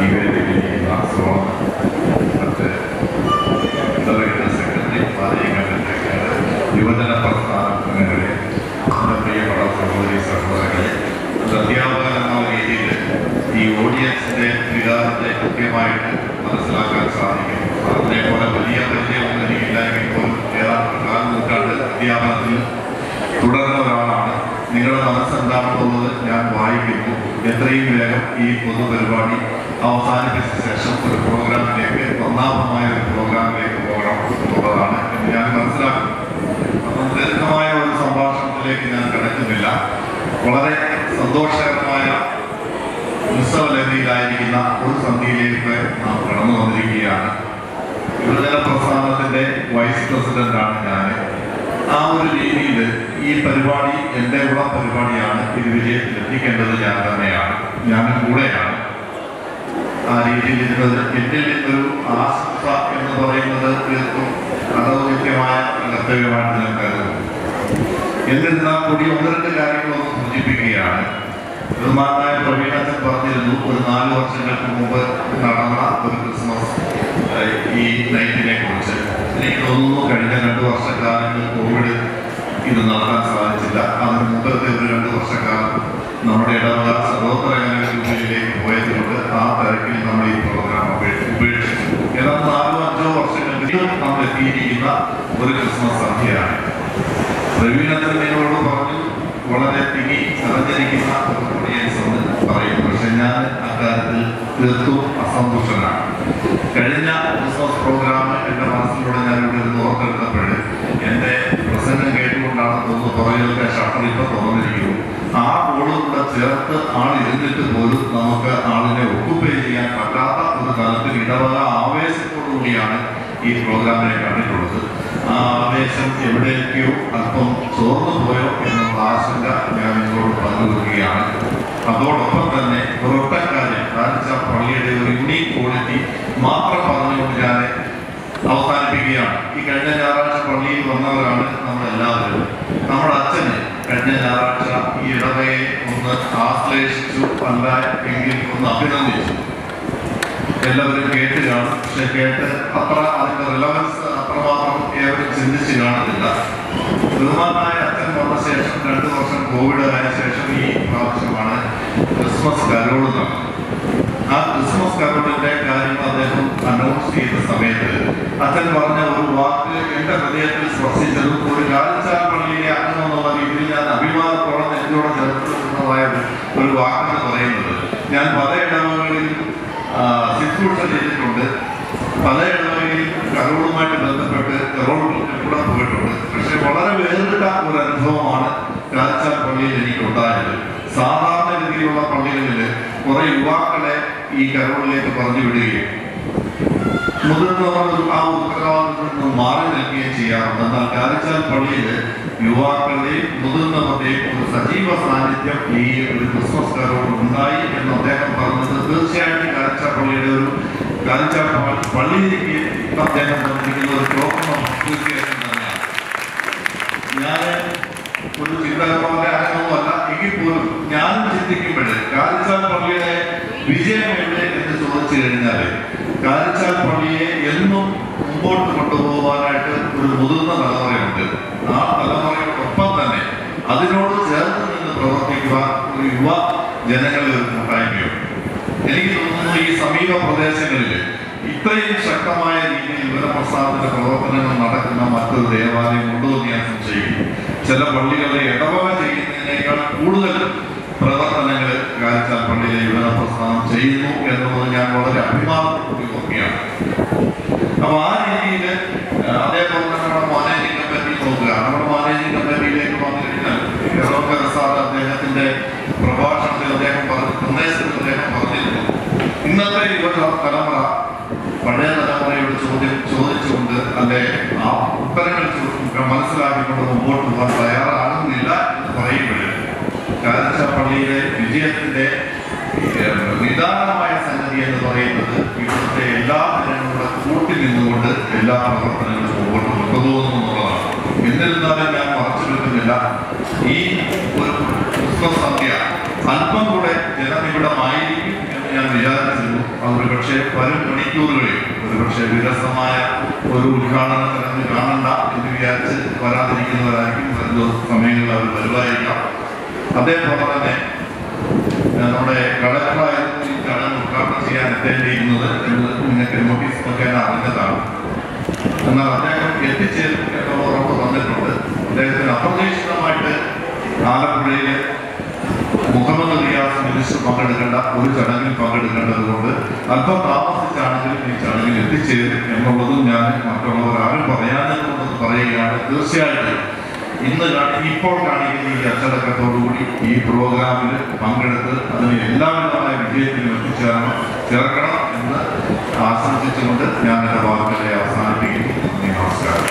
ഈ വേദിയിലിരിക്കുന്ന സ്വാഗതം മറ്റ് സെക്രട്ടറി യുവജന പ്രസ്ഥാനങ്ങളെ പ്രിയപ്പെട്ട സഹോദരി സഹോദരങ്ങളെ, അധ്യാപകൻ എന്ന രീതിയിൽ ഈ ഓഡിയൻസിന്റെ വികാരത്തെ കൃത്യമായിട്ട് മനസ്സിലാക്കാൻ സാധിക്കും. അതേപോലെ വലിയ പരിചയമൊന്നും എനിക്കില്ലായെങ്കിൽ പോലും ഏതാണ്ട് 4 നൂറ്റാണ്ട് അധ്യാപനത്തിൽ തുടർന്ന ഒരാളാണ്. നിങ്ങളുടെ മനസ്സെന്താണെന്നുള്ളത് ഞാൻ വായിക്കുന്നു. എത്രയും വേഗം ഈ പൊതുപരിപാടി അവസാനിപ്പിച്ച ശേഷം ഒരു പ്രോഗ്രാമിലേക്ക്, ഒന്നാമമായ ഒരു പ്രോഗ്രാമിലേക്ക് പോകണം എന്നുള്ളതാണ് എന്ന് ഞാൻ മനസ്സിലാക്കുന്നു. അപ്പം ദീർഘമായ ഒരു സംഭാഷണത്തിലേക്ക് ഞാൻ കിടക്കുന്നില്ല. വളരെ സന്തോഷകരമായ ഉത്സവലഹരിയിലായിരിക്കുന്ന ഒരു സന്ധ്യയിലേക്ക് നാം കടന്നു വന്നിരിക്കുകയാണ്. യുവജന പ്രസ്ഥാനത്തിന്റെ പ്രസിഡന്റാണ് ഞാൻ. ആ ഒരു രീതിയിൽ ഈ പരിപാടി എൻ്റെ കൂടെ പരിപാടിയാണ്. ഇത് വിജയത്തിൽ എത്തിക്കേണ്ടത് ഞാൻ തന്നെയാണ്, ഞാനും കൂടെയാണ്. ആ രീതിയിൽ ഇരുന്നത് എന്നിൽ നിന്നൊരു ആശംസ എന്ന് പറയുന്നത് തീർത്തും അനൗചിത്യമായ കർത്തവ്യമായിട്ട് ഞാൻ കരുതുന്നു. എന്നിരുന്നാൽ കൂടി ഒന്ന് രണ്ട് കാര്യങ്ങളൊന്ന് സൂചിപ്പിക്കുകയാണ്. ബഹുമാനായ പ്രവീണച്ചൻ പറഞ്ഞിരുന്നു, ഒരു 4 വർഷങ്ങൾക്ക് മുമ്പ് നടന്ന ഒരു ക്രിസ്മസ് ഈ നൈറ്റിനെ കുറിച്ച്. എനിക്ക് തോന്നുന്നു കഴിഞ്ഞ 2 വർഷക്കാലങ്ങളിൽ കോവിഡ് ഇത് നടത്താൻ സാധിച്ചില്ല. അതിന് മുമ്പത്തെ ഒരു 2 വർഷക്കാലം നമ്മുടെ ഇടവക സഹോദരങ്ങളുടെ ഗ്രൂപ്പിലേക്ക് പോയതുകൊണ്ട് ആ തിരക്കിൽ നമ്മൾ ഈ പ്രോഗ്രാം ഉപേക്ഷിച്ചു. ഏതാണ്ട് 4-5 വർഷങ്ങളിൽ നമ്മൾ എത്തിയിരിക്കുന്ന ഒരു ക്രിസ്മസ് സന്ധ്യയാണ്. പ്രവീണച്ചനോട് പറഞ്ഞു വളരെ തിങ്ങി നിറഞ്ഞിരിക്കുന്ന ഒരു ഓഡിയൻസ് എന്ന് പറയും. പക്ഷെ ഞാൻ അക്കാര്യത്തിൽ തീർത്തും അസന്തുഷ്ടനാണ്. കഴിഞ്ഞ ക്രിസ്മസ് പ്രോഗ്രാം എൻ്റെ മനസ്സിലൂടെ ഞാൻ ഇവിടെ നിന്ന് ഓർത്തെടുത്തപ്പോൾ എൻ്റെ പ്രസംഗം കേട്ടുകൊണ്ടാണ് തോന്നുന്നു പുറകിലൊക്കെ ഷട്ടർ ഇപ്പം തുറന്നിരിക്കുന്നു. ആ ബോർഡുകൂടെ ചേർത്ത് ആളിരുന്നിട്ട് പോലും നമുക്ക് ആളിനെ ഒക്കുപ്പൈ ചെയ്യാൻ പറ്റാത്ത ഒരു തലത്തിൽ ഇടവക ആവേശത്തോടുകൂടിയാണ് ഈ പ്രോഗ്രാമിനെ കണ്ടിട്ടുള്ളത്. ആ ആവേശം എവിടെയൊക്കെയോ അല്പം ചോർന്നു പോയോ എന്നുള്ള ആശങ്ക ഞാൻ നിങ്ങളോട് പങ്കുവെക്കുകയാണ്. അതോടൊപ്പം തന്നെ ഒരൊറ്റ കാര്യം, പള്ളിയുടെ ഒരു യുണീക്ക് ക്വാളിറ്റി മാത്രം പറഞ്ഞുകൊണ്ട് ഞാൻ അവസാനിപ്പിക്കുകയാണ്. ഈ കഴിഞ്ഞ ഞായറാഴ്ച പള്ളിയിൽ വന്നവരാണ് നമ്മളെല്ലാവരും. നമ്മുടെ അച്ഛന് കഴിഞ്ഞ ഞായറാഴ്ച ഈ ഇടവയെ ഒന്ന് ആശ്ലേഷിച്ചു, അല്ല എങ്കിൽ ഒന്ന് അഭിനന്ദിച്ചു. എല്ലാവരും കേട്ട് കാണും. പക്ഷെ കേട്ട് അത്ര അതിൻ്റെ റിലവൻസ് അത്രമാത്രം ഏവരും ചിന്തിച്ച് കാണുന്നില്ല. ബഹുമാനായ അച്ഛൻ വന്ന ശേഷം 2 വർഷം കോവിഡ് ആയ ശേഷം ഈ പ്രാവശ്യമാണ് ക്രിസ്മസ് കരോൾ നടന്നത്. ആ ക്രിസ്മസ് കരോളിൻ്റെ കാര്യങ്ങൾ അദ്ദേഹം അനൗൺസ് ചെയ്ത സമയത്ത് അച്ഛൻ പറഞ്ഞ ഒരു വാക്ക് എൻ്റെ ഹൃദയത്തിൽ സ്പർശിച്ചതും ഒരു കാലിച്ചാൽ പള്ളിയിലെ അംഗമെന്നുള്ള രീതിയിൽ ഞാൻ അഭിമാനത്തോടെ നെഞ്ചോടെ ചേർത്തുന്നതായ ഒരു വാക്കെന്ന് പറയുന്നത്, ഞാൻ പല ഇടവകളിൽ ശുശ്രൂഷ ചെയ്തിട്ടുണ്ട്, പല ഇടവകളിൽ കരോളുമായിട്ട് ബന്ധപ്പെട്ട് കരോളിലൂടെ പോയിട്ടുണ്ട്. പക്ഷെ വളരെ വേറിട്ട ഒരു അനുഭവമാണ് കാലിച്ചാൽ പള്ളിയിൽ എനിക്കുണ്ടായത്. സാധാരണ രീതിയിലുള്ള പള്ളികളിൽ കുറെ യുവാക്കളെ ഈ കരോളിലേക്ക് പറഞ്ഞു വിടുകയും മുതിർന്നവർ ആ ഉത്തരവാദിത്തത്തിൽ നിന്ന് മാറി നിൽക്കുകയും ചെയ്യാറുണ്ട്. എന്നാൽ കാലിച്ചാൽ പള്ളിയിൽ യുവാക്കളുടെയും മുതിർന്നവരുടെയും ഒരു സജീവ സാന്നിധ്യം ഈ ഒരു ക്രിസ്മസ് കരോൾ ഉണ്ടായി എന്ന് അദ്ദേഹം പറഞ്ഞത് തീർച്ചയായിട്ടും കാലിച്ചാൽ പള്ളിയുടെ ഒരു കാലിച്ചാൽ പള്ളിയിലേക്ക് അദ്ദേഹം തന്നിരിക്കുന്ന ഒരു പ്രോഗ്രാം തീർച്ചയായിട്ടും തന്നെയാണ്. ഞാൻ ഒരു ചിന്തകമായ അംഗമല്ല എങ്കിൽ പോലും ഞാനും ചിന്തിക്കുമ്പോൾ കാലിച്ചാൽ പള്ളിയുടെ വിജയം എവിടെ എന്ന് ചോദിച്ചു കഴിഞ്ഞാൽ കാലിച്ചാൽ പള്ളിയെ എന്നും മുമ്പോട്ട് കൊണ്ടുപോകാനായിട്ട് ഒരു മുതിർന്ന തലമുറയുണ്ട്. ആ തലമുറയോടൊപ്പം തന്നെ അതിനോട് ചേർന്ന് നിന്ന് പ്രവർത്തിക്കുവാൻ ഒരു യുവ ജനങ്ങളിൽ ഒരു കൂട്ടായ്മയുണ്ട്. എനിക്ക് തോന്നുന്നു ഈ സമീപ പ്രദേശങ്ങളിൽ ഇത്രയും ശക്തമായ രീതിയിൽ വിവരപ്രസാദന പ്രവർത്തനങ്ങൾ നടക്കുന്ന മറ്റൊരു ദേവാലയം ഉണ്ടോ എന്ന് ഞാൻ സംശയിക്കുന്നു. ചില പള്ളികളെ ഇടവക ചെയ്യുന്നതിനേക്കാൾ കൂടുതൽ പ്രവർത്തനങ്ങൾ കാലിച്ചാൽ പള്ളിയിലെ വിവരപ്രസാദനം ചെയ്യുന്നു എന്നുള്ളത് ഞാൻ വളരെ അഭിമാനത്തോടെ ഓർക്കുകയാണ്. അപ്പൊ ആ രീതിയിൽ അതേപോലെ തന്നെ നമ്മുടെ മാനേജിംഗ് കമ്മിറ്റി നോക്കുക. നമ്മുടെ മാനേജിംഗ് കമ്മിറ്റിയിലേക്ക് വന്നു കഴിഞ്ഞാൽ സാർ അദ്ദേഹത്തിന്റെ പ്രഭാഷണത്തിൽ അദ്ദേഹം സന്ദേശത്തിൽ അദ്ദേഹം പറഞ്ഞിരുന്നു, ഇന്നത്തെ യുവതലമുറ പഴയ തലമുറയോട് ചോദിച്ചുകൊണ്ട് അല്ലെ ആ ഉത്തരങ്ങൾ മനസ്സിലാക്കിക്കൊണ്ട് മുമ്പോട്ട് പോകാൻ തയ്യാറാകുന്നില്ല എന്ന് പറയുമ്പോൾ കാലിച്ചാൽ പള്ളിയിലെ വിജയത്തിന്റെ നിദാനമായ സംഗതി എന്ന് പറയുന്നത് ഇവിടുത്തെ എല്ലാ ജനങ്ങളുടെ കൂട്ടിൽ നിന്നുകൊണ്ട് എല്ലാ പ്രവർത്തനങ്ങളും മുമ്പോട്ട് കൊണ്ടുപോകുന്നു എന്നുള്ളതാണ്. എന്നിരുന്നാലും ഞാൻ മറച്ചു വെക്കുന്നില്ല, ഈ ഒരു ക്രിസ്മസ് സന്ധ്യ അല്പം കൂടെ ജനനിബിഡമായിരിക്കും എന്ന് ഞാൻ വിചാരിച്ചിരുന്നു. അതൊരു പക്ഷേ വരും മണിക്കൂറുകളിൽ ഒരുപക്ഷെ വിരസമായ ഒരു ഉദ്ഘാടന ചടങ്ങ് കാണണ്ട എന്ന് വിചാരിച്ച് വരാതിരിക്കുന്നവരായിരിക്കും. വരുന്ന സമയങ്ങളിൽ അവർ വരുവായിരിക്കാം. അതേപോലെ തന്നെ നമ്മുടെ കളക്ടറായിരുന്നു ഈ ചടങ്ങ് ഉദ്ഘാടനം ചെയ്യാൻ എത്തേണ്ടിയിരുന്നത് എന്ന് നിങ്ങൾക്ക് നോട്ടീസ് നോക്കാൻ അറിഞ്ഞതാണ്. എന്നാൽ അദ്ദേഹം എത്തിച്ചേരും എന്നുള്ള ഉറപ്പ് തന്നിട്ടുണ്ട്. അദ്ദേഹത്തിന് അപ്രതീക്ഷിതമായിട്ട് ആലപ്പുഴയിൽ മുഹമ്മദ് റിയാസ് മിനിസ്റ്റർ പങ്കെടുക്കേണ്ട ഒരു ചടങ്ങിൽ പങ്കെടുക്കേണ്ടത് കൊണ്ട് അല്പം താമസിച്ചാണെങ്കിലും ഈ ചടങ്ങിൽ എത്തിച്ചേരും എന്നുള്ളതും ഞാൻ മറ്റുള്ളവർ ആരും പറയാനെന്നുള്ളത് പറയുകയാണ്. തീർച്ചയായിട്ടും ഇപ്പോൾ കാണിക്കുന്ന ഈ അച്ചടക്കത്തോടുകൂടി ഈ പ്രോഗ്രാമിൽ പങ്കെടുത്ത് അതിന് എല്ലാവിധമായ വിജയത്തിനും ചേർക്കണം എന്ന് ആശംസിച്ചുകൊണ്ട് ഞാൻ എൻ്റെ വാക്കുകളെ അവസാനിപ്പിക്കുന്നു. നമസ്കാരം.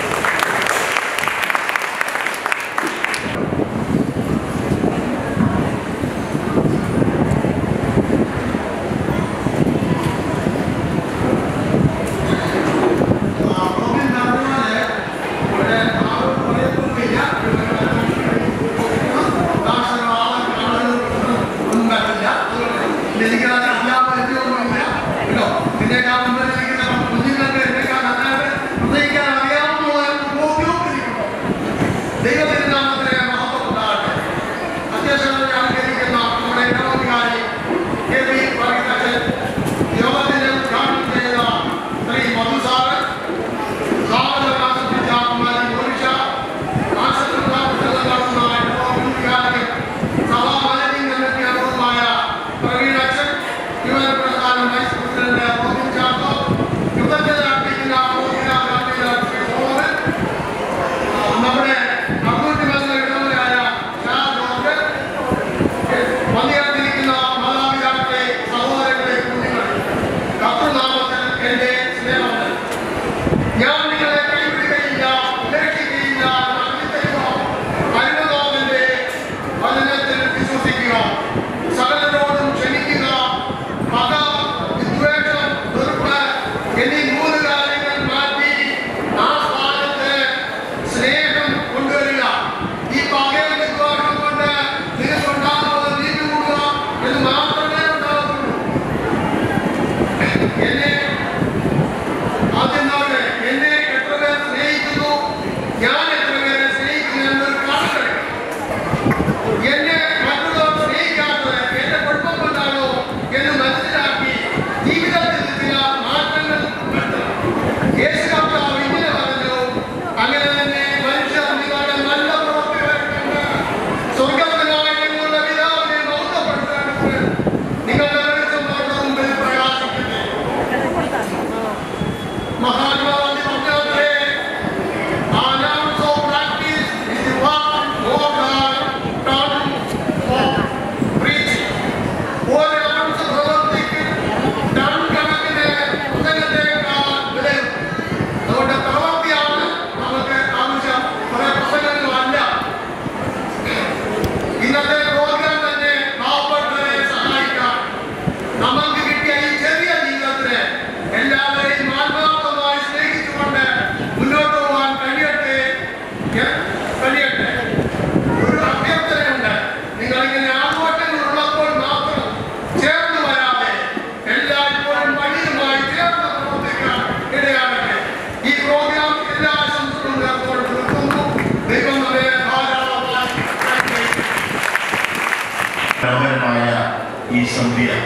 സന്ധ്യയെ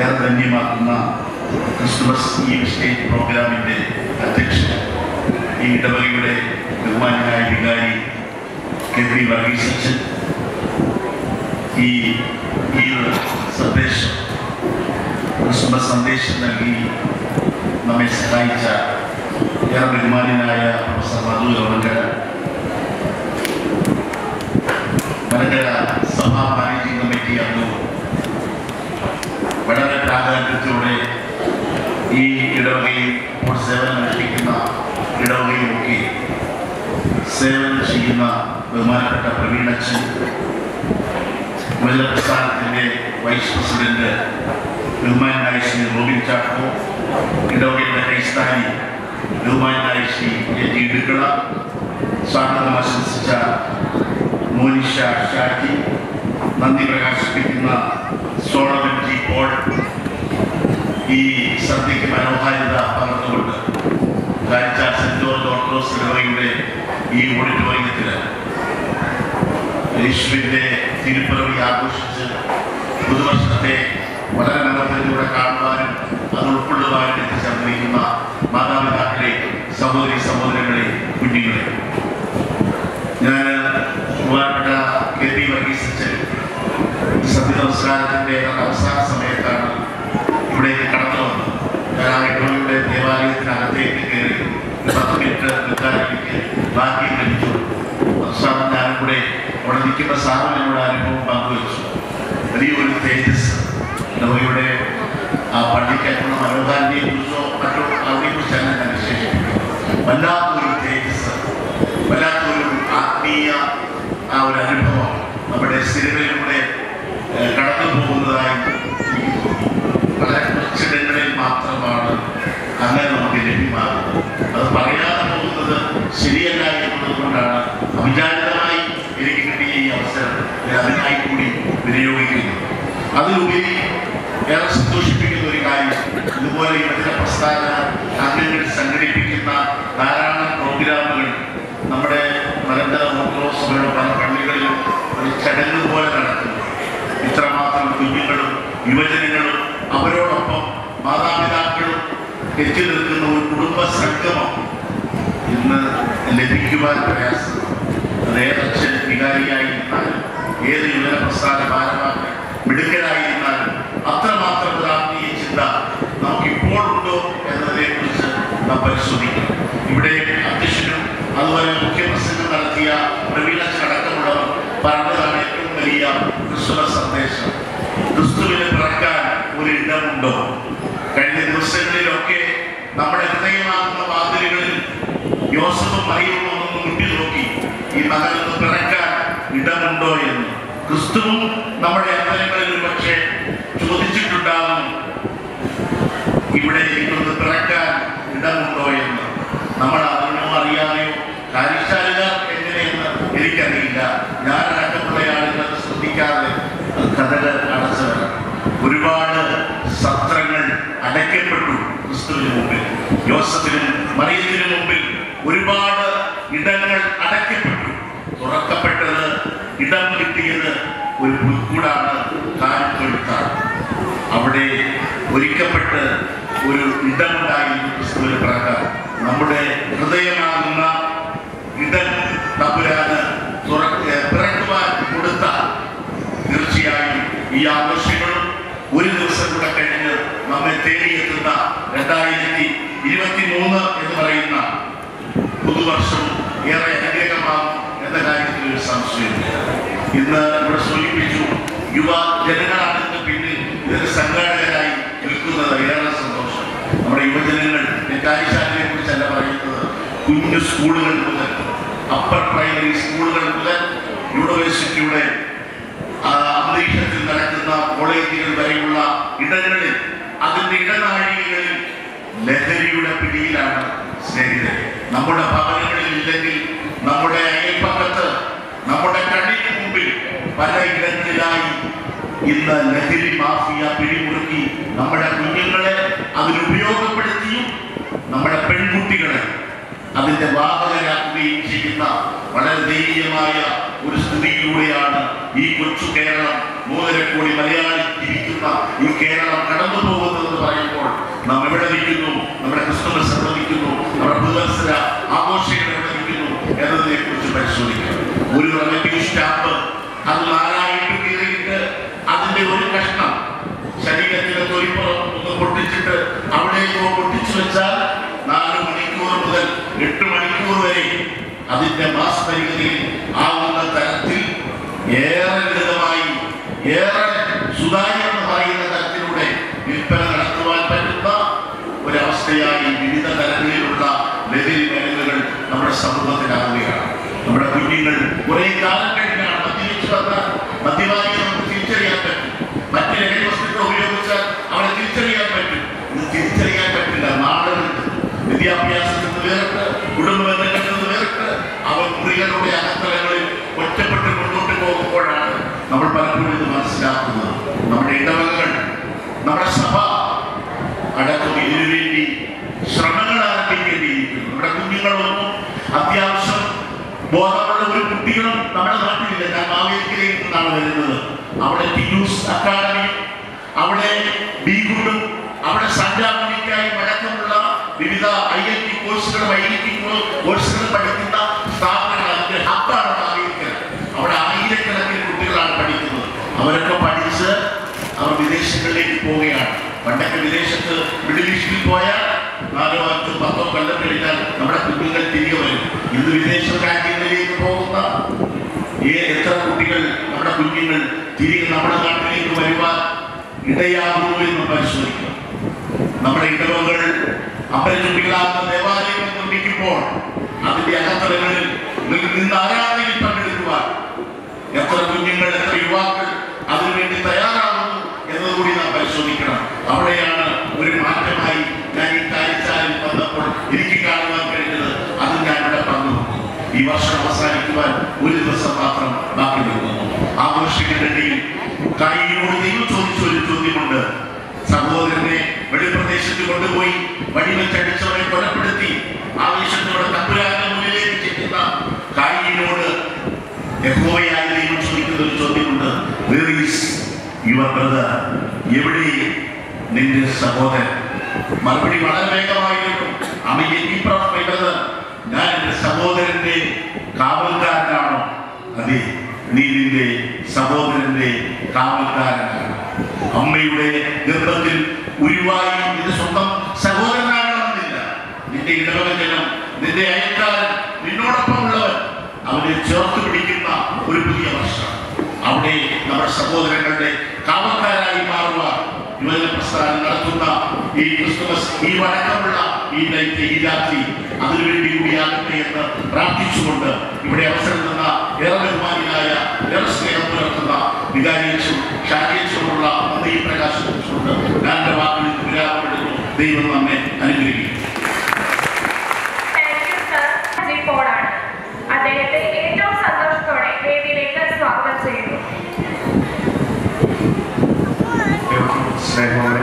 ഏറെ ധന്യമാക്കുന്ന ക്രിസ്തുമസ് ഈവ് സ്റ്റേജ് പ്രോഗ്രാമിൻ്റെ അധ്യക്ഷൻ, ഈ ഇടവകയുടെ ബഹുമാന്യനായ വികാരി KP വർഗീസ് അച്ഛൻ, ഈ സന്ദേശം ക്രിസ്തുമസ് സന്ദേശം നൽകി നമ്മെ സഹായിച്ച ഏറെ ബഹുമാന്യനായ പ്രൊഫസർ മധു ലോകങ്കര, മലങ്കര സഭാ മാനേജിംഗ് കമ്മിറ്റി അംഗവും വളരെ പ്രാധാന്യത്തോടെ ഈ ഇടവകയിൽ ഇപ്പോൾ സേവനമനുഷ്ഠിക്കുന്ന ഇടവകയിലൊക്കെ സേവനം ചെയ്യുന്ന ബഹുമാനപ്പെട്ട പ്രവീൺ അച്ഛൻ, യുവജന പ്രസ്ഥാനത്തിൻ്റെ വൈസ് പ്രസിഡന്റ് ബഹുമാനായ ശ്രീ റോബിൻ ചാക്കോ, ഇടവകയുടെ കൈസ്ഥാനി ബഹുമാനായ ശ്രീ AG ഇടുക്കള, സ്വാഗതം ആശംസിച്ച മോനിഷ ഷാജി, നന്ദി പ്രകാശിപ്പിക്കുന്ന സോളമൻ G പോൾ, ഈ സന്ധ്യയ്ക്ക് മനോഹാരിത പകർന്നുകൊണ്ട് കാരിച്ചാൽ സെന്റ് ജോർജ് ഓർത്തഡോക്സ് ഇടവകയുടെ ഈ ഓഡിറ്റോറിയത്തിൽ യേശുവിൻ്റെ തിരുപ്പിറവി ആഘോഷിച്ച് പുതുവർഷത്തെ വളരെ മനോഹരത്തിലൂടെ കാണുവാനും അത് ഉൾക്കൊള്ളുവാനും എത്തിച്ചേർന്നിരിക്കുന്ന മാതാപിതാക്കളെ, സഹോദരി സഹോദരങ്ങളെ, കുഞ്ഞുങ്ങളെ, ഞാൻ ബഹുമാനപ്പെട്ട KP വർഗീസ് അച്ഛൻ സന്ധ്യ നമസ്കാരത്തിൻ്റെ അവസാന സമയത്താണ് ഇവിടേക്ക് കടന്നു വന്നത്. ഞാൻ ആ ഇടവകയുടെ ദേവാലയത്തിനകത്തേക്ക് കയറി 10 മിനിറ്റ് നിൽക്കാൻ എനിക്ക് ഭാഗ്യം ലഭിച്ചു. അവസാനം ഞാനും കൂടെ അവിടെ നിൽക്കുന്ന സാറിനോട് അനുഭവം പങ്കുവച്ചു. വലിയൊരു തേജസ് ഇടവകയുടെ ആ പള്ളിക്കകത്തുള്ള മനോഹാരിനെ കുറിച്ചോ മറ്റോ അതിനെക്കുറിച്ചാണ് ഞാൻ വിശേഷിപ്പിക്കുന്നത്. വല്ലാത്തൊരു തേജസ്, വല്ലാത്തൊരു ആത്മീയ ആ ഒരു അനുഭവം നമ്മുടെ സിനിമയിലൂടെ കടന്നു പോകുന്നതായി വളരെ കുറച്ചിടങ്ങളിൽ മാത്രമാണ് അങ്ങനെ നമുക്ക് ലഭ്യമാകുന്നത്. അത് പറയാതെ പോകുന്നത് ശരിയല്ല എന്നുള്ളത് കൊണ്ടാണ് അവിചാരിതമായി എനിക്ക് കിട്ടിയ ഈ അവസരം ഞാൻ അതിനായി കൂടി വിനിയോഗിക്കുന്നു. അതിലുപരി ഏറെ സന്തോഷിപ്പിക്കുന്ന ഒരു കാര്യം, ഇതുപോലെ യുവജന പ്രസ്ഥാന അംഗങ്ങൾ സംഘടിപ്പിക്കുന്ന ധാരാളം പ്രോഗ്രാമുകൾ നമ്മുടെ മലങ്കര ഓർത്തഡോക്സ് പല പള്ളികളിലും ഒരു ചടങ്ങ് പോലെ നടത്തുന്നു. ഇത്രമാത്രം കുഞ്ഞുങ്ങളും യുവജനങ്ങളും അവരോടൊപ്പം മാതാപിതാക്കളും എത്തി നിൽക്കുന്ന ഒരു കുടുംബ സംഗമം ഇന്ന് ലഭിക്കുവാൻ പ്രയാസം. അത് ഏതച്ഛൻ വികാരിയായിരുന്നാലും ഏത് യുവജന പ്രസ്ഥാന ഭാരവാഹി മിടുക്കരായിരുന്നാലും അത്രമാത്രം ഒരു ആത്മീയ ചിന്ത നമുക്കിപ്പോഴുണ്ടോ എന്നതിനെക്കുറിച്ച് നാം പരിശോധിക്കണം. ഇവിടെ അധ്യക്ഷനും അതുപോലെ മുഖ്യപ്രസംഗം നടത്തിയ പ്രവീൺ അടക്കമുള്ളവർ പറഞ്ഞതാണ് ഏറ്റവും വലിയ ക്രിസ്തുമസ് സന്ദേശം. ക്രിസ്തുവിന് പിറക്കാൻ ഒരു ഇടമുണ്ടോ? കഴിഞ്ഞ ദിവസങ്ങളിലൊക്കെ നമ്മുടെ ഹൃദയമാകുന്ന വാതിലുകളിൽ യോസഫും മറിയവും ഒന്ന് മുട്ടി നോക്കി, ഈ മകനൊന്ന് പിറക്കാൻ ഇടമുണ്ടോ എന്ന്. ക്രിസ്തുവും നമ്മുടെ അന്തരങ്ങളിൽ പക്ഷേ ചോദിച്ചിട്ടുണ്ടാകും, ഇവിടെ ഇതൊന്ന് പിറക്കാൻ ഇടമുണ്ടോ എന്ന്. നമ്മൾ അറിഞ്ഞോ അറിയാതെയോ കാര്യശാലികൾ എങ്ങനെയെന്ന് എനിക്കറിയില്ല. ഞാനടക്കമുള്ള ആളുകൾ ശ്രദ്ധിക്കാതെ കഥകൾ അടച്ചവരാണ്. ഒരുപാട് സത്രങ്ങൾ അടയ്ക്കപ്പെട്ടു ക്രിസ്തുവിന് മുമ്പിൽ. യോസഫിനും മറിയത്തിനു മുമ്പിൽ ഒരുപാട് ഇടങ്ങൾ അടയ്ക്കപ്പെട്ടു. തുറക്കപ്പെട്ടത്, ഇടം കിട്ടിയത് ഒരു പുൽക്കൂടാണ്, കാലിത്തൊഴുത്താണ്. അവിടെ ഒരുക്കപ്പെട്ട് ഒരു ഇടമുണ്ടായിരുന്നു ക്രിസ്തുവിന് പിറക്കാൻ. നമ്മുടെ ഹൃദയമാകുന്ന ഇടം തമ്പുരാന് പിറക്കുവാൻ കൊടുത്ത തീർച്ചയായും ഈ ആഘോഷങ്ങളും ഒരു ദിവസം കൂടെ കഴിഞ്ഞ് നമ്മെ തേടിയെത്തുന്ന 2023 എന്ന് പറയുന്ന പുതുവർഷവും ഏറെ അനുഗ്രഹമാകും എന്ന കാര്യത്തിൽ ഒരു സംശയമില്ല. ഇന്ന് ഇവിടെ സൂചിപ്പിച്ചു, യുവ ജനങ്ങളാണ് പിന്നിൽ ഇതിന് സംഘാടകരായി നിൽക്കുന്നത്. ഏറെ സന്തോഷം. നമ്മുടെ യുവജനങ്ങൾ കാര്യശാലയെ കുറിച്ചല്ല പറയുന്നത്, കുഞ്ഞു സ്കൂളുകൾ മുതൽ അപ്പർ പ്രൈമറി സ്കൂളുകൾ മുതൽ യൂണിവേഴ്സിറ്റിയുടെ അന്തരീക്ഷത്തിൽ നടക്കുന്ന കോളേജുകൾ വരെയുള്ള ഇടങ്ങളിൽ, അതിൻ്റെ ഇടനാഴികകളിൽ ലഹരിയുടെ പിടിയിലാണ് സ്നേഹിതരെ. നമ്മുടെ ഭവനങ്ങളിൽ ഇല്ലെങ്കിൽ നമ്മുടെ അയൽപ്പക്കത്ത്, നമ്മുടെ കണ്ണിന് മുമ്പിൽ പല ഇടങ്ങളിലായി ഇന്ന് ലഹരി മാഫിയ പിടിമുറുക്കി നമ്മുടെ കുഞ്ഞുങ്ങളെ അതിനുപയോഗപ്പെടുത്തിയും നമ്മുടെ പെൺകുട്ടികളെ അതിൻ്റെ വാഹകരാക്കുകയും ചെയ്യുന്ന വളരെ ദയനീയമായ ഒരു സ്ഥിതിയിലൂടെയാണ് ഈ കൊച്ചു കേരളം 3.5 കോടി മലയാളി ജീവിക്കുന്ന ഈ കേരളം കടന്നു പോകുന്നതെന്ന് പറയുമ്പോൾ നാം എവിടെ നിൽക്കുന്നു, നമ്മുടെ ക്രിസ്തുമസ് എവിടെ നിൽക്കുന്നു, നമ്മുടെ പുതുവത്സര ആഘോഷങ്ങൾ എവിടെ നിൽക്കുന്നു എന്നതിനെ കുറിച്ച് പരിശോധിക്കണം. ഒരു റവന്യൂ സ്റ്റാമ്പ് അത് 4 കീറിയിട്ട് അതിന്റെ ഒരു കഷ്ണം ശരീരത്തിലെ തൊലിപ്പുറം ഒന്ന് പൊട്ടിച്ചിട്ട് അവിടേക്കോ പൊട്ടിച്ചു വെച്ചാൽ 4 മണിക്കൂർ മുതൽ 8 മണിക്കൂർ വരെ അതിന്റെ മാസ്മരികതയിൽ ആവുന്ന തരത്തിൽ ഏറെ ലളിതമായി ഏറെ സുതാര്യമെന്ന് പറയുന്ന തരത്തിലൂടെ വിൽപ്പന നടത്തുവാൻ പറ്റുന്ന ഒരവസ്ഥയായി വിവിധ തരങ്ങളിലുള്ള ലഹരി മരുന്നുകൾ നമ്മുടെ സമൂഹത്തിലാവുകയാണ്. നമ്മുടെ കുഞ്ഞുങ്ങൾ കുറെ കാലം കഴിഞ്ഞാണ് മദ്യപിച്ചു വന്ന മദ്യപാനിയെ നമുക്ക് തിരിച്ചറിയാൻ പറ്റും. മറ്റ് ലഹരി വസ്തുക്കൾ ഉപയോഗിച്ചാൽ അവരെ തിരിച്ചറിയാൻ പറ്റും. ഇത് തിരിച്ചറിയാൻ പറ്റില്ല. നാളുകളുണ്ട് വിദ്യാഭ്യാസത്തിൽ നിന്ന് വേറിട്ട് കുടുംബ ബന്ധങ്ങളിൽ നിന്ന് വേറിട്ട് അവർ മുറികളുടെ അകത്തലങ്ങളിൽ ഒറ്റപ്പെട്ട് മുന്നോട്ട് പോകുമ്പോഴാണ് നമ്മൾ പലപ്പോഴും ഇത് മനസ്സിലാക്കുന്നത്. നമ്മുടെ ഇടവകകൾ, നമ്മുടെ സഭ അടക്കം ഇതിനുവേണ്ടി ശ്രമങ്ങൾ ആരംഭിക്കേണ്ടിയിരിക്കുന്നു. നമ്മുടെ കുഞ്ഞുങ്ങളൊന്നും അത്യാവശ്യം ബോധമുള്ള ഒരു കുട്ടികളും നമ്മുടെ നാട്ടിലില്ല. ഞാൻ മാവേലിക്കരയിൽ നിന്നാണ് വരുന്നത്. അവിടെ ടിയൂസ് അക്കാദമിയും അവിടെ ബീഗുണ്ടും അവിടെ സഞ്ചാരക്കായി അടക്കമുള്ള വിവിധ IIT കോഴ്സുകളും IIT കോഴ്സുകൾ പഠിക്കുന്ന സ്ഥാപനങ്ങൾ അതിന്റെ ഹബ്ബാണ് മാവേലിക്കര. അവിടെ ആയിരക്കണക്കിന് കുട്ടികളാണ് പഠിക്കുന്നത്. അവരൊക്കെ പഠിച്ച് അവർ വിദേശങ്ങളിലേക്ക് പോവുകയാണ്. പണ്ടൊക്കെ വിദേശത്ത് മിഡിൽ ഈസ്റ്റിൽ പോയാൽ 4, 5, 10 കൊല്ലം കഴിഞ്ഞാൽ നമ്മുടെ കുഞ്ഞുങ്ങൾ തിരികെ വരും. ഇന്ന് വിദേശ രാജ്യങ്ങളിലേക്ക് പോകുന്ന എത്ര കുട്ടികൾ, നമ്മുടെ കുഞ്ഞുങ്ങൾ തിരികെ നമ്മുടെ നാട്ടിലേക്ക് വരുവാൻ ഇടയാകുമോ എന്ന് പരിശോധിക്കാം. നമ്മുടെ ഇടവകൾ അപരിചിതങ്ങളാകുന്ന ദേവാലയങ്ങൾ നിർമ്മിക്കുമ്പോൾ അതിന്റെ അകത്തലങ്ങളിൽ നിന്ന് ആരാധനയിൽ പങ്കെടുക്കുവാൻ എത്ര കുഞ്ഞുങ്ങൾ, എത്ര യുവാക്കൾ അതിനുവേണ്ടി തയ്യാറാകുന്നു എന്നതുകൂടി നാം പരിശോധിക്കണം. അവിടെയാണ് ഒരു മാറ്റമായി ഞാൻ ഈ കാര്യച്ചാലിൽ വന്നപ്പോൾ എനിക്ക് കാണുവാൻ കഴിഞ്ഞത്. അത് ഞാൻ ഇവിടെ പങ്കുവെക്കുന്നു. ഈ വർഷം അവസാനിക്കുവാൻ 1 ദിവസം മാത്രം ബാക്കി നിൽക്കുന്നു. ആഘോഷിക്കുന്നതിനിടയിൽ കായികോട് ദൈവം ചോദിച്ചൊരു ചോദ്യമുണ്ട്. സഹോദരനെ വെളിപ്രദേശത്ത് കൊണ്ടുപോയി വടിവെച്ചടിച്ചവരെ കൊലപ്പെടുത്തി ആവേശത്തോടെ തമ്പുരാന്റെ മുന്നിലേക്ക് ചെല്ലുന്ന കായികോട് യഹോവയായ ദൈവം ചോദിക്കുന്ന ഒരു ചോദ്യമുണ്ട്. Where is your brother? എവിടെ നിന്റെ സഹോദരൻ? മറുപടി വളരെ വേഗമായിരുന്നു. അമ്മയത് ഞാൻ എന്റെ സഹോദരന്റെ കാവൽക്കാരനാണോ? അതെ, നീ നിന്റെ സഹോദരന്റെ കാവൽക്കാരനാണ്. അമ്മയുടെ ഗർഭത്തിൽ ഉരുവായി നിന്റെ സ്വന്തം സഹോദരനാകണമെന്നില്ല. നിന്റെ ഇടവകജനം, നിന്റെ അയൽക്കാരൻ, നിന്നോടൊപ്പമുള്ളവൻ, അവനെ ചേർത്ത് പിടിക്കുന്ന ഒരു പുതിയ വർഷം. അവിടെ നമ്മുടെ സഹോദരങ്ങളുടെ കാവൽക്കാരായി മാറുവാൻ യുവജന പ്രസ്ഥാനം നടത്തുന്ന ഈ ക്രിസ്തുമസ്, ഈ വഴക്കമുള്ള ഈ നൈറ്റ്, ഈ രാത്രി അതിനുവേണ്ടി കൂടിയാകട്ടെ എന്ന് പ്രാർത്ഥിച്ചുകൊണ്ട് ഇവിടെ അവസരം തന്ന ഏറെ ബഹുമാനിയായ, ഏറെ സ്നേഹം പുലർത്തുന്ന വികാരിയച്ചും ഷാരിയച്ചുമുള്ള നന്ദി പ്രകാശിച്ചുകൊണ്ട് ഞാൻ എൻ്റെ വാക്കിൽ നിന്ന് വിരാമപ്പെടുന്നു. ദൈവം നമ്മെ അനുഗ്രഹിക്കും. അദ്ദേഹത്തെ ഏറ്റവും സന്തോഷത്തോടെ വേദിയിലേക്ക് സ്വാഗതം ചെയ്യുന്നു. സ്നേഹമാണ്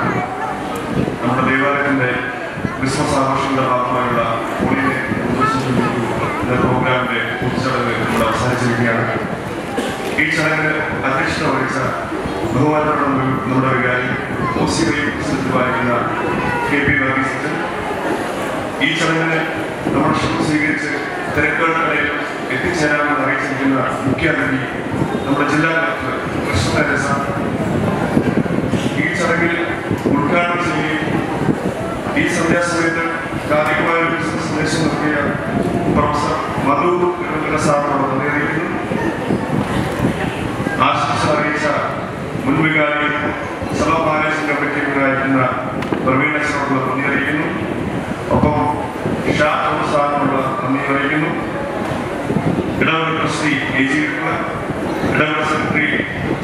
നമ്മുടെ ദേവാലയത്തിന്റെ ക്രിസ്മസ് ആഘോഷങ്ങളുടെ ഭാഗമായുള്ള പ്രോഗ്രാമിന്റെ പൊതുചടങ്ങ് നമ്മൾ അവസാനിച്ചിരിക്കുകയാണ്. ഈ ചടങ്ങിന് അധ്യക്ഷത വഹിച്ച ബഹുമാനപ്പെട്ട നമ്മുടെ വികാരി വായിക്കുന്ന KP വർഗീസ് അച്ഛൻ, ഈ ചടങ്ങിന് നമ്മൾ ക്ഷണം സ്വീകരിച്ച് തിരക്കുകളിൽ എത്തിച്ചേരാമെന്ന് അറിയിച്ചിരിക്കുന്ന മുഖ്യ അതിഥി നമ്മുടെ ജില്ലാ കളക്ടർ കൃഷ്ണ. ഈ ചടങ്ങിൽ ഉദ്ഘാടനം ചെയ്യുകയും ഈ സന്ധ്യാസമയത്ത് കാലികമായ ഒരു ബിസിനസ് സന്ദേശം നൽകിയ പ്രൊഫസർ മധു സാറിനോട് നന്ദി അറിയിക്കുന്നു. ആശംസ അറിയിച്ച മുൻവികാരി സഭാ മാനേജിംഗ് കമ്മിറ്റിക്കായിരിക്കുന്ന പ്രവീണേശ്വരോടുള്ള നന്ദി അറിയിക്കുന്നു. ഒപ്പം ഷാ തോമസ് സാറിനോട് നന്ദി അറിയിക്കുന്നു. ഇടവക ട്രസ്റ്റി AG ഇടവക സെക്രട്ടറി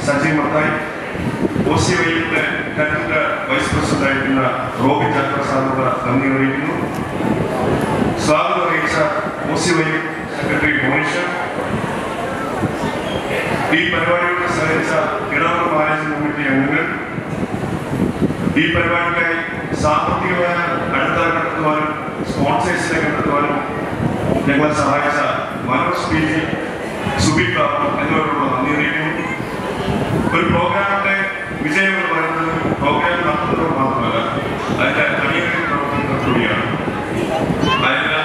സജി മത്തായി, OCYയുടെ കലണ്ടർ വൈസ് പ്രസിഡന്റ് ആയിരിക്കുന്ന റോബിൻ ചക്ര സാറിനോട് നന്ദി അറിയിക്കുന്നു. സ്വാഗതം അറിയിച്ച OCY സെക്രട്ടറി മോനിഷ, ഈ പരിപാടിയോട് സഹകരിച്ച ഇടവക മാനേജിംഗ് കമ്മിറ്റി അംഗങ്ങൾ, ഈ പരിപാടിക്കായി സാമ്പത്തികമായ അടിത്തറ കണ്ടെത്തുവാനും സ്പോൺസേഴ്സിനെ കണ്ടെത്തുവാനും ഞങ്ങളെ സഹായിച്ച മനോജ് PG, സുബിൻ ബാബു എന്നിവരോടുള്ള നന്ദി അറിയിക്കുന്നു. ഒരു പ്രോഗ്രാമിന്റെ വിജയം എന്ന് പറയുന്നത് പ്രോഗ്രാം നടത്തുന്നത് മാത്രമല്ല, അതിന്റെ അണിയറ പ്രവർത്തനങ്ങൾ കൂടിയാണ്. അതിന്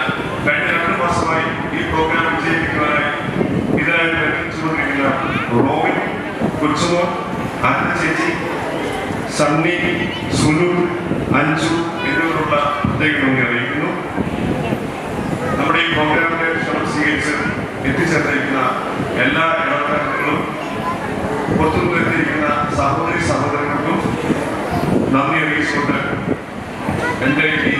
കഴിഞ്ഞ 2 മാസമായി ഈ പ്രോഗ്രാം വിജയിപ്പിക്കുവാനായി ഇതിനായി പ്രയത്നിച്ചുകൊണ്ടിരിക്കുന്ന റോബിൻ, കൊച്ചുമോൻ, ആനന്ദ ചേച്ചി, സണ്ണി, സുനു, അഞ്ജു എന്നിവരുള്ള പ്രത്യേക നന്ദി അറിയിക്കുന്നു. നമ്മുടെ ഈ പ്രോഗ്രാമിന്റെ ക്ഷണം സ്വീകരിച്ച് എത്തിച്ചേർന്നിരിക്കുന്ന എല്ലാ ഇടപെടലുകളും പുറത്തുനിന്ന് എത്തിയിരിക്കുന്ന സഹോദരി സഹോദരങ്ങൾക്കും നന്ദി അറിയിച്ചുകൊണ്ട് എൻ്റെ ഈ